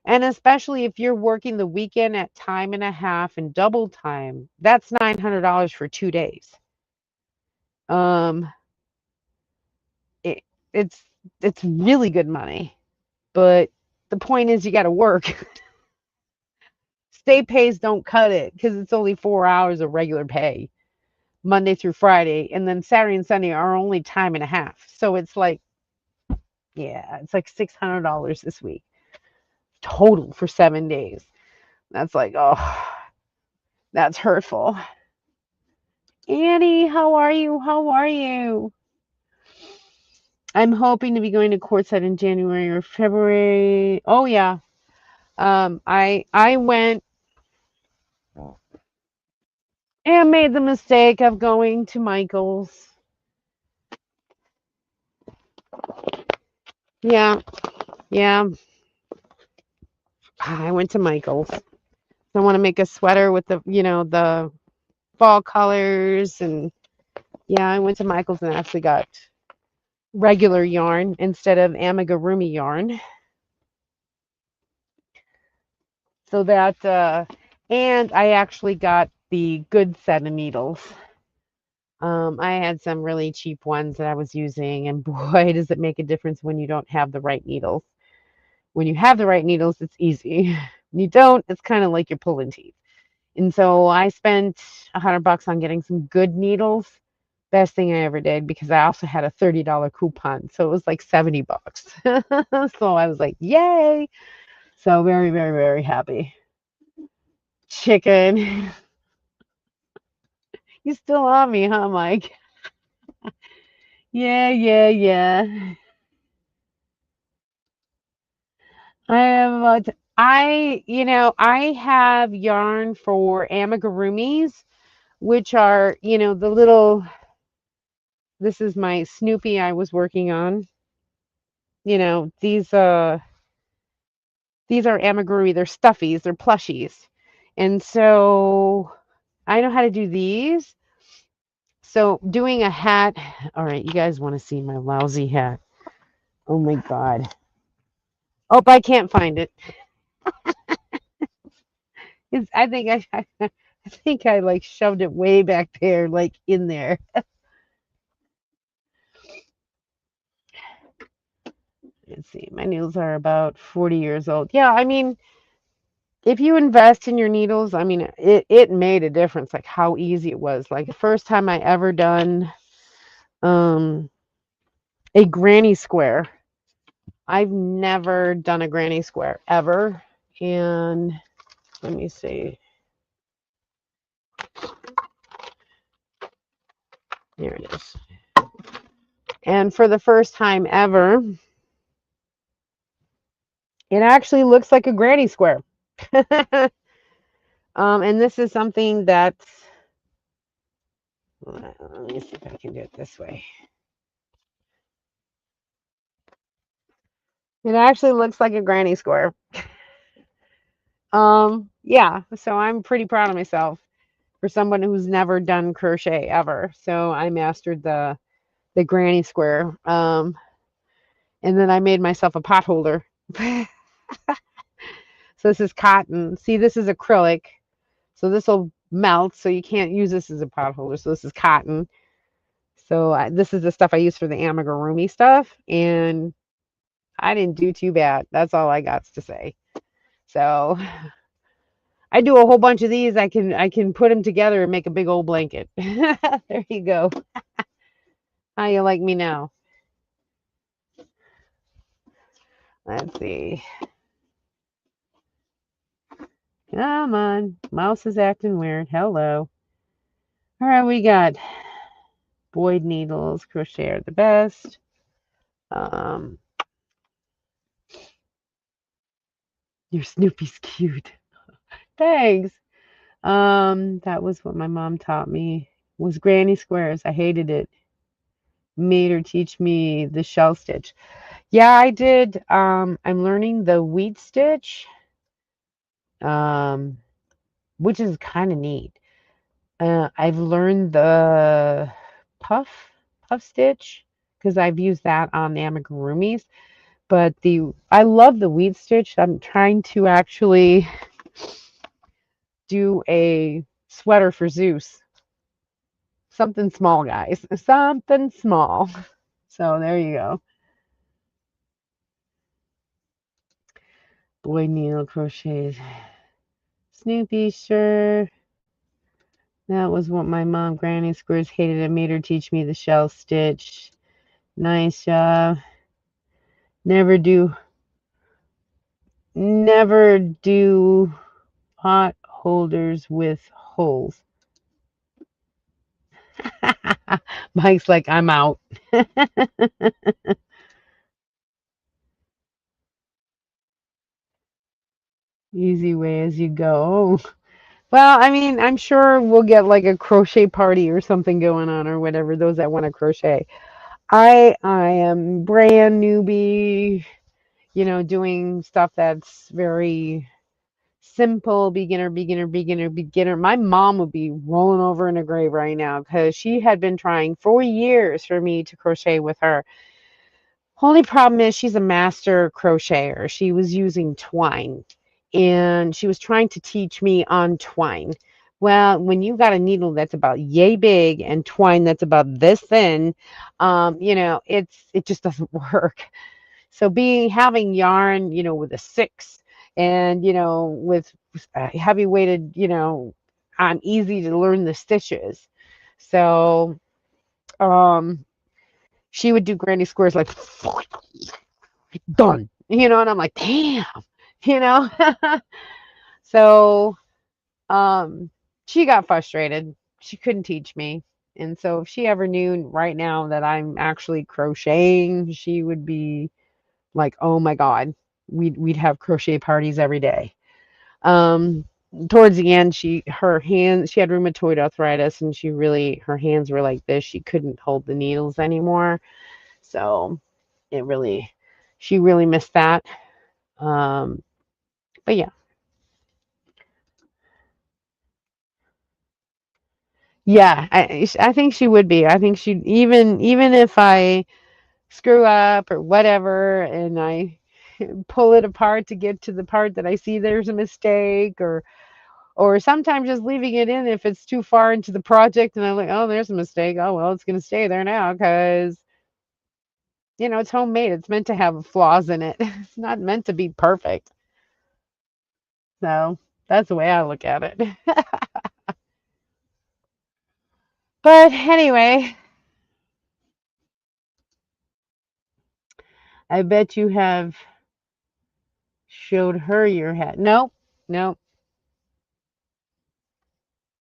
And especially if you're working the weekend at time and a half and double time, that's $900 for 2 days. Um, it, it's it's really good money. But the point is, you got to work. State pays don't cut it because it's only 4 hours of regular pay, Monday through Friday, and then Saturday and Sunday are only time and a half. So it's like, yeah, it's like $600 this week total for 7 days. That's like, oh, that's hurtful. Annie, how are you? How are you? I'm hoping to be going to courtside in January or February. Oh yeah. I went and made the mistake of going to Michael's. Yeah, yeah. I went to Michael's. I want to make a sweater with the fall colors, and yeah, I went to Michael's and actually got regular yarn instead of amigurumi yarn. So that and I actually got the good set of needles. I had some really cheap ones that I was using, and boy, does it make a difference when you don't have the right needles. When you have the right needles, it's easy. When you don't, it's kind of like you're pulling teeth. And so I spent $100 on getting some good needles. Best thing I ever did because I also had a $30 coupon, so it was like $70. So I was like, yay! So very, very, very happy. Chicken. You still on me, huh, Mike? Yeah, yeah, yeah. I have I have yarn for amigurumis, which are, the little, this is my Snoopy I was working on. These are amigurumi, they're stuffies, they're plushies. And so I know how to do these. So doing a hat, all right, you guys want to see my lousy hat. Oh my God. Oh, I can't find it. I think I think I like shoved it way back there, like in there. Let's see, my needles are about 40 years old. Yeah, I mean, if you invest in your needles, I mean, it made a difference, like how easy it was. Like the first time I ever done um a granny square. I've never done a granny square ever. And let me see. Here it is. And for the first time ever, it actually looks like a granny square. And this is something that's, let me see if I can do it this way. It actually looks like a granny square. Yeah, so I'm pretty proud of myself for someone who's never done crochet ever. So I mastered the granny square. And then I made myself a pot holder. So this is cotton. See, this is acrylic. So this will melt, so you can't use this as a pot holder. So this is cotton. So this is the stuff I use for the amigurumi stuff, and I didn't do too bad. That's all I got to say. So I do a whole bunch of these. I can put them together and make a big old blanket. There you go. How you like me now? Let's see. Come on. Mouse is acting weird. Hello. All right, we got Boyd needles, crochet are the best. Um, your Snoopy's cute. Thanks. That was what my mom taught me. Was granny squares. I hated it. Made her teach me the shell stitch. Yeah, I did. I'm learning the wheat stitch, um, which is kind of neat. I've learned the puff puff stitch because I've used that on the amigurumis. But the I love the wheat stitch. I'm trying to actually do a sweater for Zeus. Something small, guys. Something small. So there you go. Boy needle crochets. Snoopy, sure. That was what my mom, Granny Squares, hated. I made her teach me the shell stitch. Nice job. Never do, never do pot holders with holes. Mike's like, I'm out. Easy way as you go. Well, I mean, I'm sure we'll get like a crochet party or something going on or whatever, those that want to crochet. I am brand newbie, doing stuff that's very simple, beginner, beginner, beginner, beginner. My mom would be rolling over in a grave right now because she had been trying for years for me to crochet with her. Only problem is she's a master crocheter. She was using twine and she was trying to teach me on twine. Well, when you got a needle that's about yay big and twine that's about this thin, it just doesn't work. So having yarn, with a 6 and, with heavy weighted, I'm easy to learn the stitches. So she would do granny squares like done, and I'm like, damn, you know. So she got frustrated. She couldn't teach me. And so if she ever knew right now that I'm actually crocheting, she would be like, oh my God, we'd have crochet parties every day. Um, Towards the end, she had rheumatoid arthritis and her hands were like this. She couldn't hold the needles anymore. So she really missed that. Um, but yeah, yeah, I think she would be. I think she even if I screw up or whatever, and I pull it apart to get to the part that I see there's a mistake, or sometimes just leaving it in if it's too far into the project and I'm like, oh, there's a mistake. Oh well, it's gonna stay there now because it's homemade. It's meant to have flaws in it. It's not meant to be perfect. So that's the way I look at it. But anyway, I bet you have showed her your hat. Nope, nope.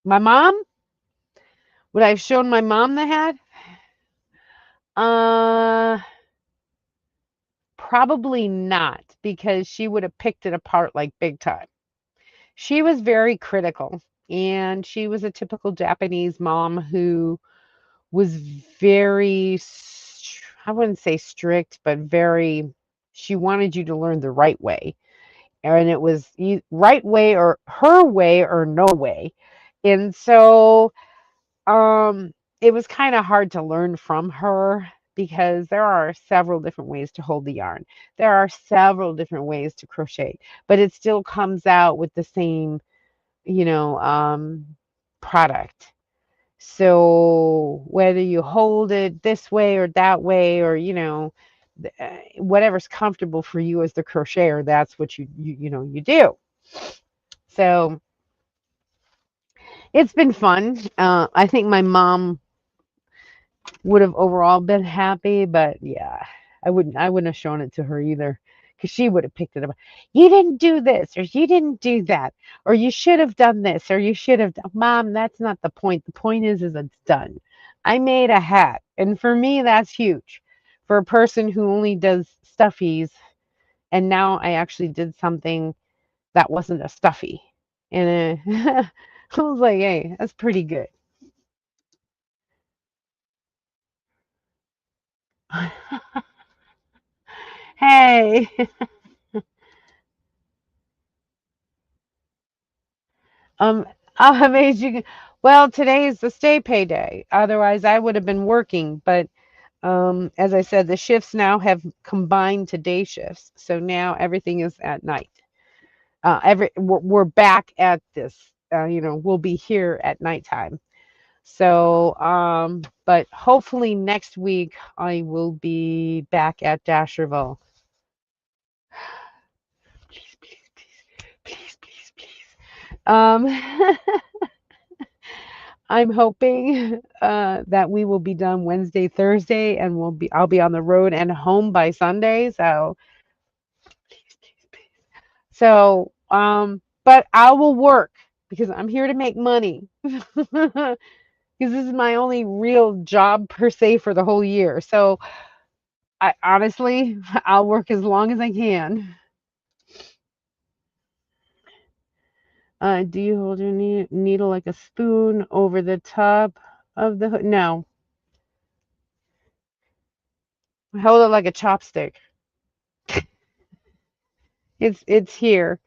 My mom? Would I have shown my mom the hat? Uh, Probably not, because she would have picked it apart like big time. She was very critical, and she was a typical Japanese mom who was very, I wouldn't say strict, but she wanted you to learn the right way. And it was right way or her way or no way. And so it was kind of hard to learn from her because there are several different ways to hold the yarn. There are several different ways to crochet, but it still comes out with the same, you know, um, product. So whether you hold it this way or that way, or whatever's comfortable for you as the crocheter, that's what you do. So it's been fun. I think my mom would have overall been happy, but yeah, I wouldn't have shown it to her either because she would have picked it up. You didn't do this, or you didn't do that, or you should have done this, or you should have done. Mom, that's not the point. The point is it's done. I made a hat, and for me, that's huge. For a person who only does stuffies, and now I actually did something that wasn't a stuffy, and I was like, hey, that's pretty good. Hey, um, I made you. Well, today is the stay pay day. Otherwise, I would have been working. But as I said, the shifts now have combined to day shifts, so now everything is at night. We're back at this. We'll be here at nighttime. So, but hopefully next week I will be back at Dasherville. Please, please, please, please, please, please. I'm hoping that we will be done Wednesday, Thursday, and I'll be on the road and home by Sunday. So, please, please, please. So, but I will work because I'm here to make money. Because this is my only real job per se for the whole year. So I honestly, I'll work as long as I can. Do you hold your needle like a spoon over the top of the hood? No, I hold it like a chopstick. It's here,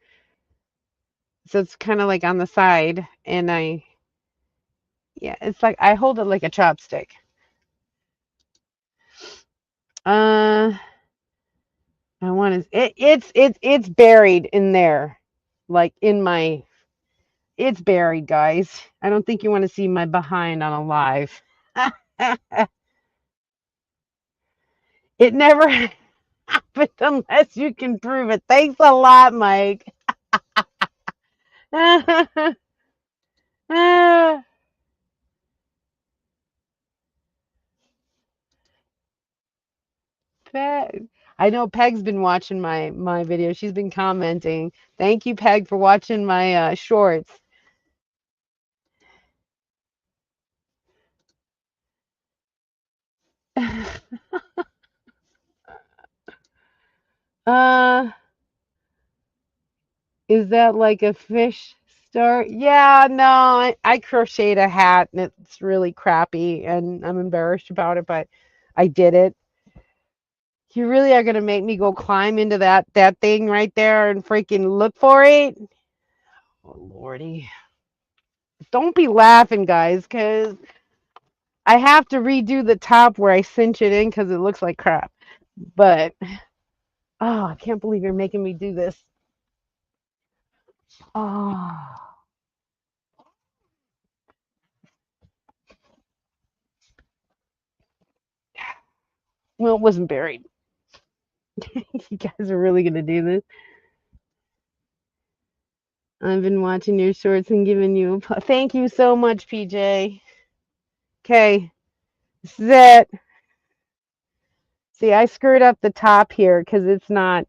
so it's kind of like on the side, and yeah, it's like I hold it like a chopstick. Uh, I want to. It's buried in there, like in my. It's buried, guys. I don't think you want to see my behind on a live. It never happened unless you can prove it. Thanks a lot, Mike. Peg. I know Peg's been watching my video. She's been commenting. Thank you, Peg, for watching my shorts. uh, is that like a fish start? Yeah, no, I crocheted a hat and it's really crappy and I'm embarrassed about it, but I did it. You really are gonna make me go climb into that thing right there and freaking look for it? Oh Lordy. Don't be laughing, guys, because I have to redo the top where I cinch it in because it looks like crap. But oh, I can't believe you're making me do this. Oh, well, it wasn't buried. You guys are really gonna do this. I've been watching your shorts and giving you thank you so much, PJ. Okay, this is it. See, I screwed up the top here because it's not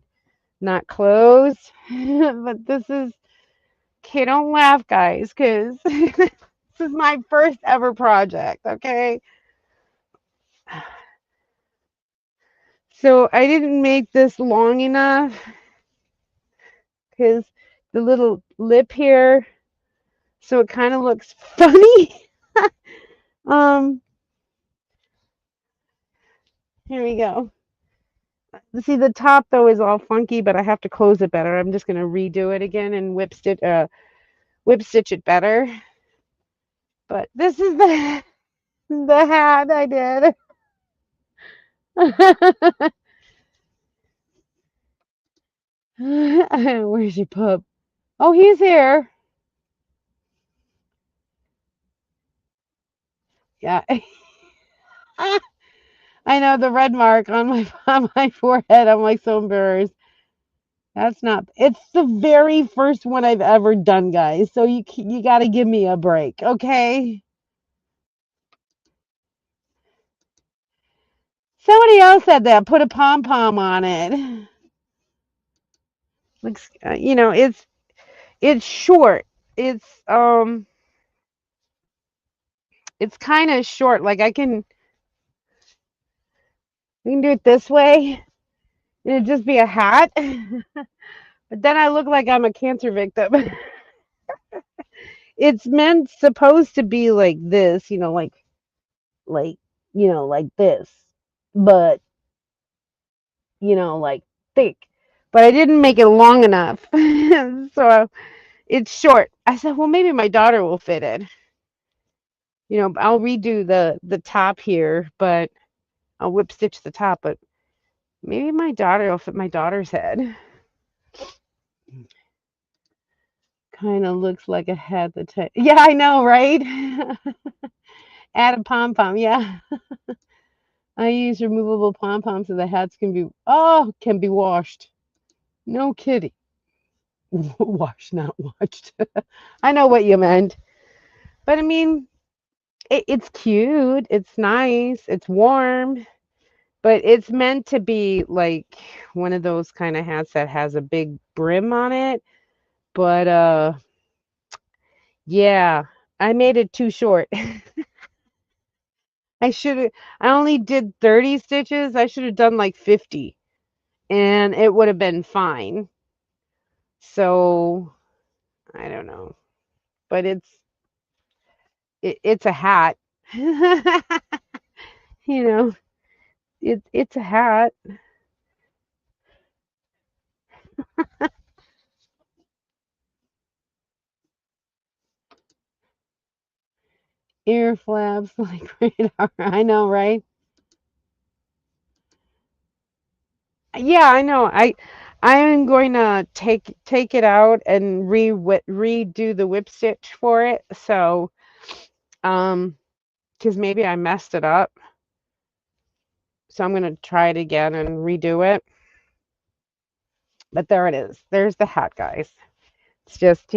closed. But this is okay. Don't laugh, guys, because this is my first ever project. Okay, so I didn't make this long enough because the little lip here, so it kind of looks funny. um, Here we go. See, the top though is all funky, but I have to close it better. I'm just gonna redo it again and whip stitch it better. But this is the hat I did. Where's your pup? Oh, he's here. Yeah. I know the red mark on my on my forehead. I'm like so embarrassed. That's not. It's the very first one I've ever done, guys. So you got to give me a break, okay? Somebody else said that. Put a pom pom on it. Looks, it's short. It's kind of short. Like we can do it this way. It'd just be a hat. But then I look like I'm a cancer victim. It's meant supposed to be like this, like like this, but like thick. But I didn't make it long enough, so it's short. I said, well, maybe my daughter will fit it. I'll redo the top here, but I'll whip stitch the top. But maybe my daughter will fit my daughter's head. Kind of looks like a head. Yeah, I know, right? Add a pom pom. Yeah. I use removable pom poms so the hats can be washed. No kidding. Washed, not watched. I know what you meant. But I mean, it's cute. It's nice. It's warm. But it's meant to be like one of those kind of hats that has a big brim on it. But yeah, I made it too short. I should have I only did 30 stitches. I should have done like 50 and it would have been fine. So, I don't know. But it's a hat. you know, it's a hat. Ear flaps like radar. I know, right? Yeah, I know. I'm going to take it out and redo the whip stitch for it. So, because maybe I messed it up. So I'm going to try it again and redo it. But there it is. There's the hat, guys. It's just,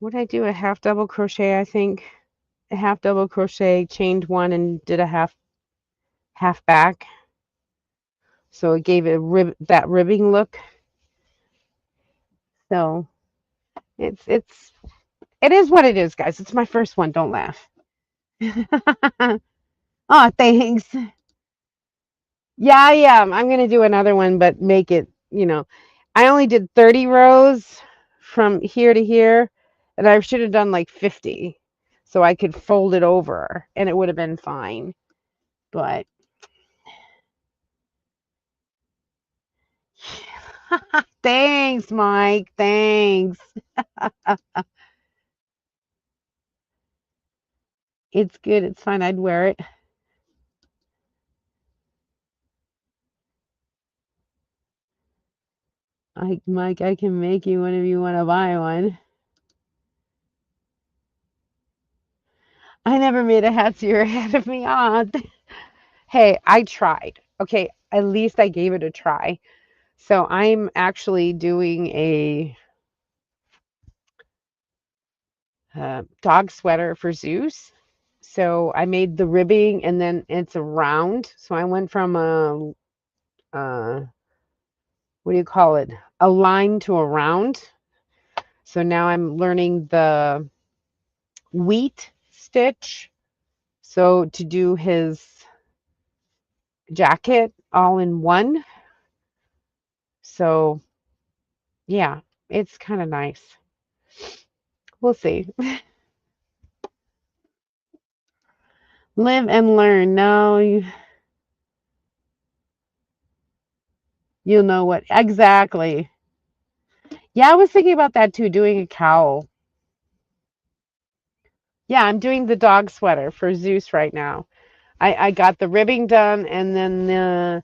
what did I do? A half double crochet, I think. A half double crochet, chained one, and did a half back. So it gave it that ribbing look. So it is what it is, guys. It's my first one. Don't laugh. Oh, thanks. Yeah, I am. I'm gonna do another one, but make it, I only did 30 rows from here to here, and I should have done like 50. So I could fold it over and it would have been fine. But thanks, Mike. Thanks. It's good. It's fine. I'd wear it. Mike, I can make you one if you want to buy one. I never made a hat, so you're ahead of me on. Hey, I tried. Okay, at least I gave it a try. So I'm actually doing a dog sweater for Zeus. So I made the ribbing and then it's a round. So I went from what do you call it? A line to a round. So now I'm learning the wheat stitch. So to do his jacket all in one. So yeah, it's kind of nice. We'll see. Live and learn. No, you'll know what exactly. Yeah, I was thinking about that too, doing a cowl. Yeah, I'm doing the dog sweater for Zeus right now. I got the ribbing done and then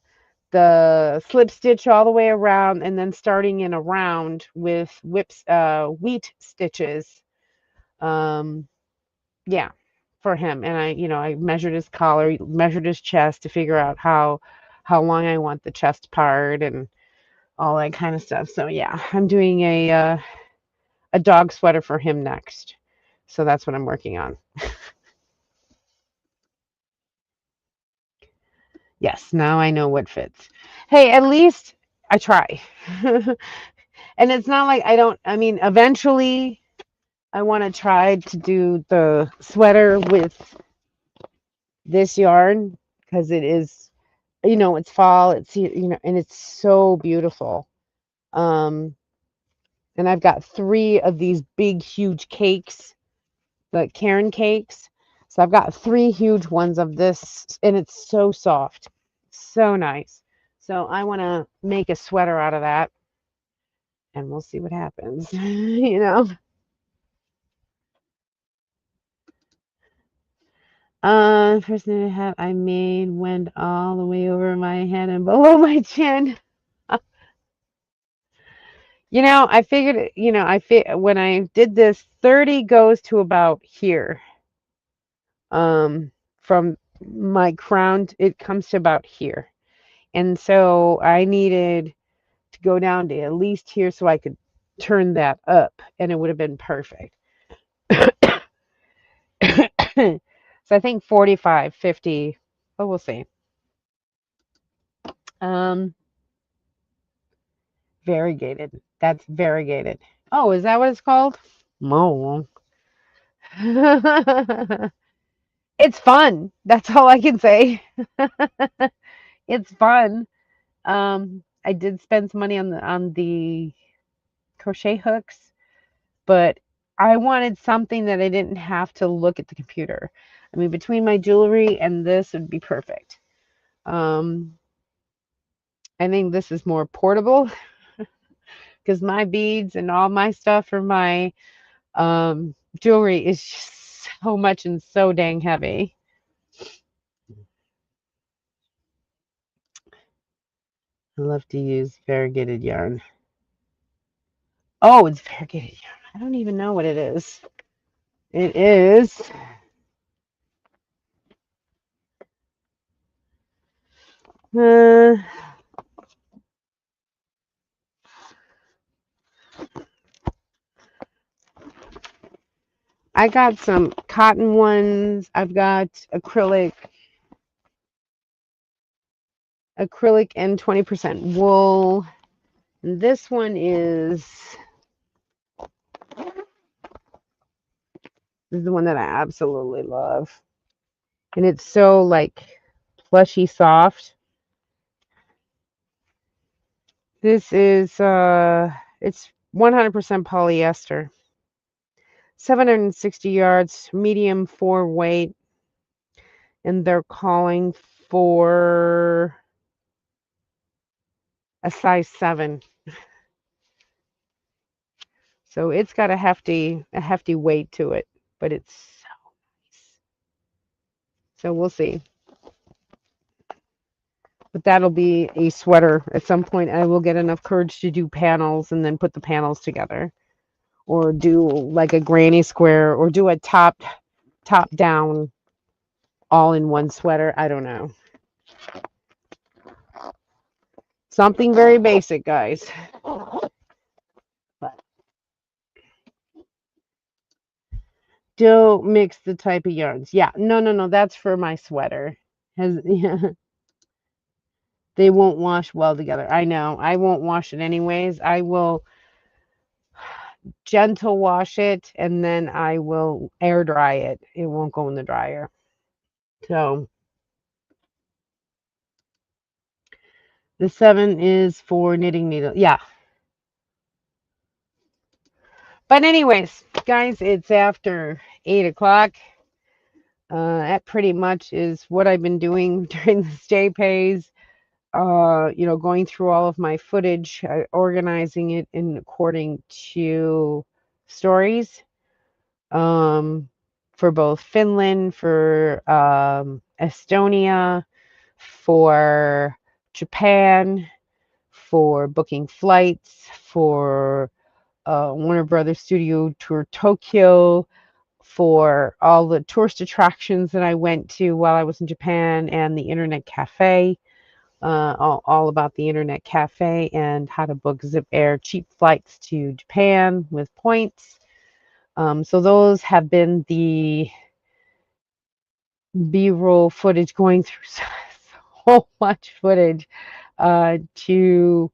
the slip stitch all the way around and then starting in a round with wheat stitches. Um, yeah, for him. And I measured his collar, measured his chest to figure out how long I want the chest part and all that kind of stuff. So yeah, I'm doing a dog sweater for him next. So that's what I'm working on. Yes, now I know what fits. Hey, at least I try. And it's not like I don't, I mean, eventually I want to try to do the sweater with this yarn because it is, it's fall, and it's so beautiful. Um, and I've got 3 of these big, huge cakes, the Cairn cakes. So I've got 3 huge ones of this, and it's so soft, so nice. So I want to make a sweater out of that, and we'll see what happens. First thing I made went all the way over my head and below my chin. I figured, when I did this, 30 goes to about here. From my crown, it comes to about here. And so I needed to go down to at least here so I could turn that up, and it would have been perfect. So I think 45, 50, but we'll see. Um, Variegated. That's variegated. Oh, is that what it's called? No. It's fun. That's all I can say. It's fun. I did spend some money on the crochet hooks, but I wanted something that I didn't have to look at the computer. I mean, between my jewelry and this would be perfect. Um, I think this is more portable because my beads and all my stuff for my jewelry is just so much and so dang heavy. I love to use variegated yarn. Oh, it's variegated yarn. I don't even know what it is. It is. Uh, I got some cotton ones. I've got acrylic and 20% wool. And this one is the one that I absolutely love. And it's so like plushy soft. This is it's 100% polyester. 760 yards, medium 4 weight, and they're calling for a size 7. So it's got a hefty weight to it, but it's so nice. So we'll see. But that'll be a sweater. At some point I will get enough courage to do panels and then put the panels together. Or do like a granny square or do a top down all in one sweater. I don't know. Something very basic, guys. But don't mix the type of yarns. Yeah, no. That's for my sweater. Yeah, they won't wash well together. I know. I won't wash it anyways. I will gentle wash it and then I will air dry it. It won't go in the dryer. So the 7 is for knitting needle. Yeah. But anyways, guys, it's after 8 o'clock. That pretty much is what I've been doing during the stay pays. Going through all of my footage, organizing it in according to stories, for both Finland, for Estonia, for Japan, for booking flights, for Warner Brothers Studio Tour Tokyo, for all the tourist attractions that I went to while I was in Japan, and the internet cafe. All about the internet cafe and how to book Zip Air cheap flights to Japan with points. So those have been the B-roll footage, going through so much footage to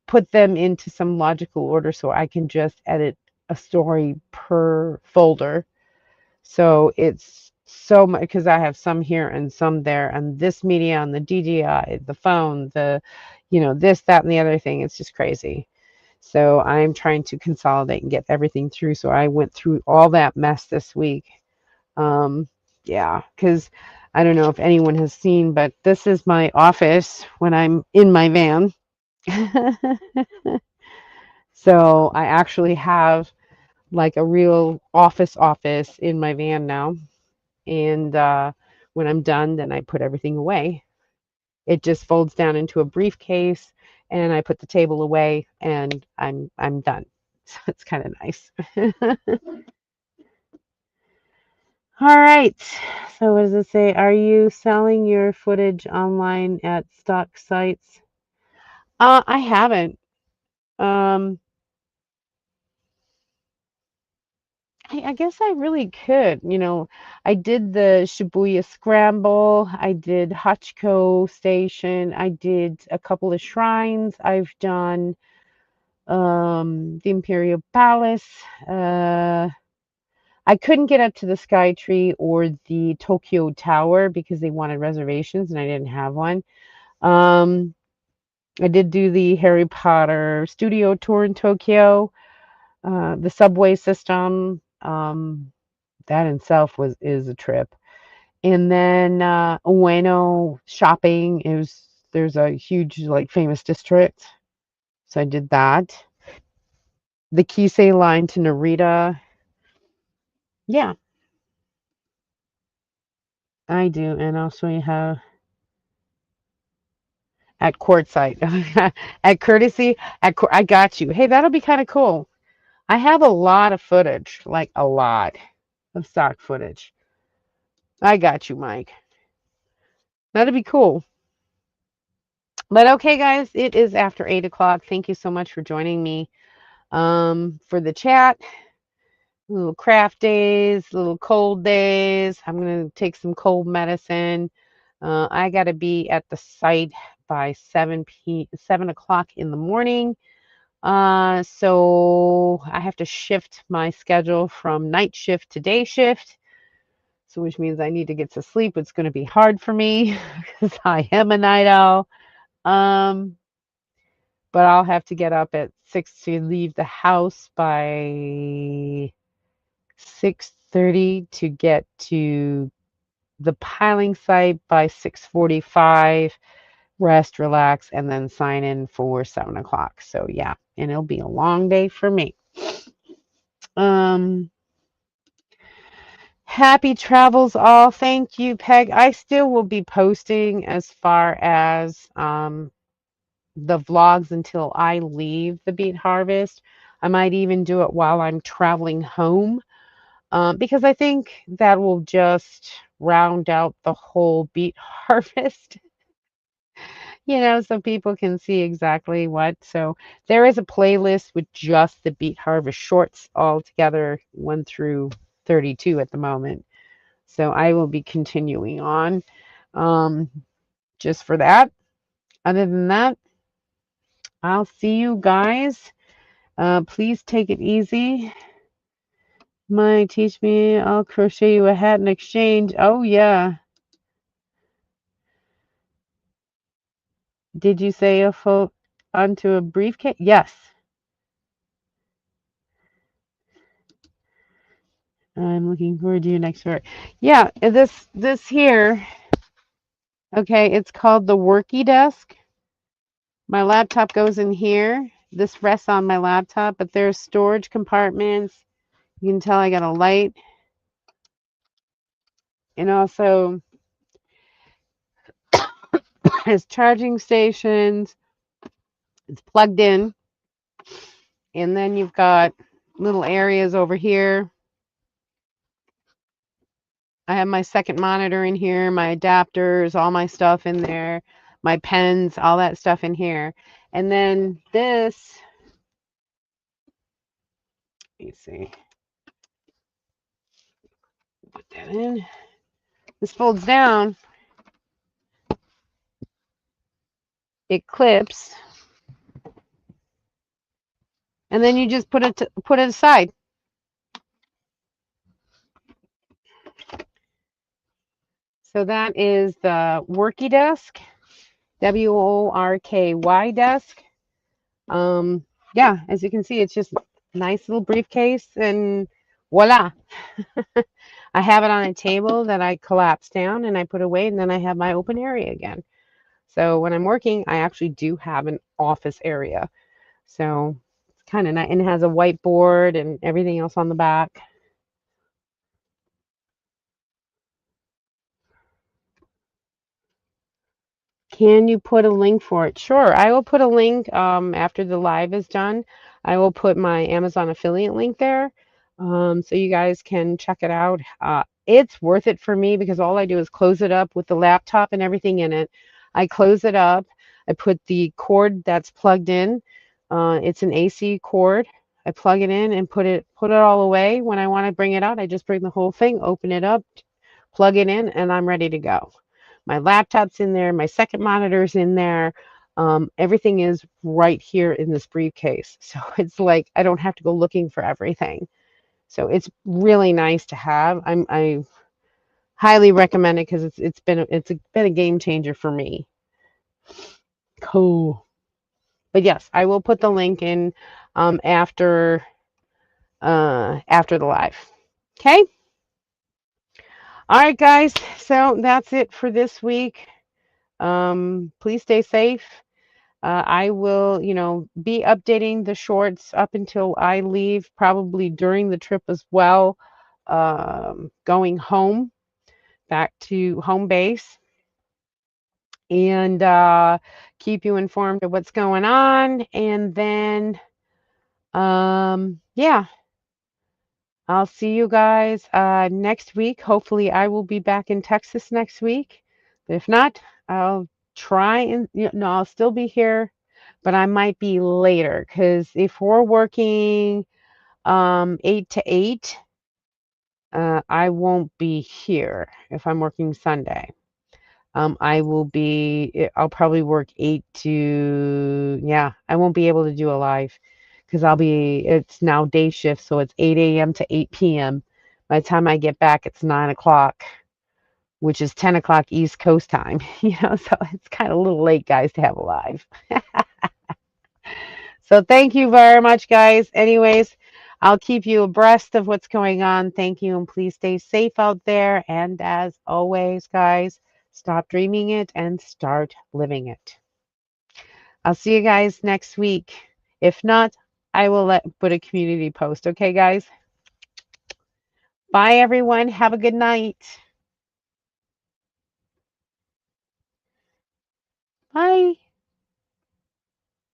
put them into some logical order so I can just edit a story per folder. So it's so much because I have some here and some there, and this media on the DJI, the phone, this, that, and the other thing. It's just crazy. So I'm trying to consolidate and get everything through. So I went through all that mess this week. Yeah, because I don't know if anyone has seen, but this is my office when I'm in my van. So I actually have like a real office in my van now. And when I'm done, then I put everything away. It just folds down into a briefcase, and I put the table away, and I'm done. So it's kind of nice. All right. So what does it say? Are you selling your footage online at stock sites? I haven't. Um, I guess I really could. I did the Shibuya Scramble. I did Hachiko Station. I did a couple of shrines. I've done the Imperial Palace. I couldn't get up to the Sky Tree or the Tokyo Tower because they wanted reservations and I didn't have one. Um, I did do the Harry Potter studio tour in Tokyo, the subway system. That in itself is a trip. And then Ueno shopping is there's a huge like famous district. So I did that. The Kisei line to Narita. Yeah, I do. And I'll show you how at Quartzsite. At Courtesy, I got you. Hey, that'll be kind of cool. I have a lot of footage, like a lot of stock footage. I got you, Mike. That'd be cool. But okay, guys, it is after 8 o'clock. Thank you so much for joining me for the chat. Little craft days, little cold days. I'm gonna take some cold medicine. I gotta be at the site by 7 o'clock in the morning. So I have to shift my schedule from night shift to day shift. So which means I need to get to sleep. It's going to be hard for me because I am a night owl. Um, but I'll have to get up at 6 to leave the house by 6:30 to get to the piling site by 6:45. Rest, relax, and then sign in for 7 o'clock. So yeah, and it'll be a long day for me. Um, Happy travels all. Thank you, Peg. I still will be posting as far as the vlogs until I leave the beet harvest. I might even do it while I'm traveling home because I think that will just round out the whole beet harvest. So people can see exactly what. So there is a playlist with just the beet harvest shorts all together, 1 through 32 at the moment. So I will be continuing on um, just for that. Other than that, I'll see you guys. Please take it easy. Might teach me. I'll crochet you a hat in exchange. Oh, yeah. Did you say a fold onto a briefcase? Yes. I'm looking forward to your next story. Yeah, this here, okay, it's called the worky desk. My laptop goes in here. This rests on my laptop, but there's storage compartments. You can tell I got a light. And also has charging stations. It's plugged in. And then you've got little areas over here. I have my second monitor in here, my adapters, all my stuff in there, my pens, all that stuff in here. And then this, let me see, put that in. This folds down. it clips, and then you just put it aside. So that is the worky desk, WORKY desk. Um, yeah, as you can see, it's just a nice little briefcase, and voila. I have it on a table that I collapse down and I put away, and then I have my open area again. So when I'm working, I actually do have an office area. So it's kind of nice, and it has a whiteboard and everything else on the back. Can you put a link for it? Sure, I will put a link after the live is done. I will put my Amazon affiliate link there, so you guys can check it out. It's worth it for me because all I do is close it up with the laptop and everything in it. I close it up. I put the cord that's plugged in. It's an AC cord. I plug it in and put it all away. When I want to bring it out, I just bring the whole thing, open it up, plug it in, and I'm ready to go. My laptop's in there, my second monitor's in there. Everything is right here in this briefcase. So it's like I don't have to go looking for everything. So it's really nice to have. I highly recommend it because it's been a game changer for me. Cool. But yes, I will put the link in after the live. Okay. All right, guys. So that's it for this week. Please stay safe. I will, be updating the shorts up until I leave, probably during the trip as well, going home, back to home base, and keep you informed of what's going on. And then, yeah, I'll see you guys next week. Hopefully, I will be back in Texas next week. But if not, I'll try and, no, I'll still be here, but I might be later because if we're working 8 to 8, I won't be here if I'm working Sunday. I'll probably work 8 to, yeah, I won't be able to do a live because it's now day shift, so it's 8 a.m. to 8 p.m. By the time I get back, it's 9 o'clock, which is 10 o'clock East Coast time, so it's kind of a little late, guys, to have a live. So thank you very much, guys. Anyways, I'll keep you abreast of what's going on. Thank you, and please stay safe out there. And as always, guys, stop dreaming it and start living it. I'll see you guys next week. If not, I will put a community post. Okay, guys? Bye, everyone. Have a good night. Bye.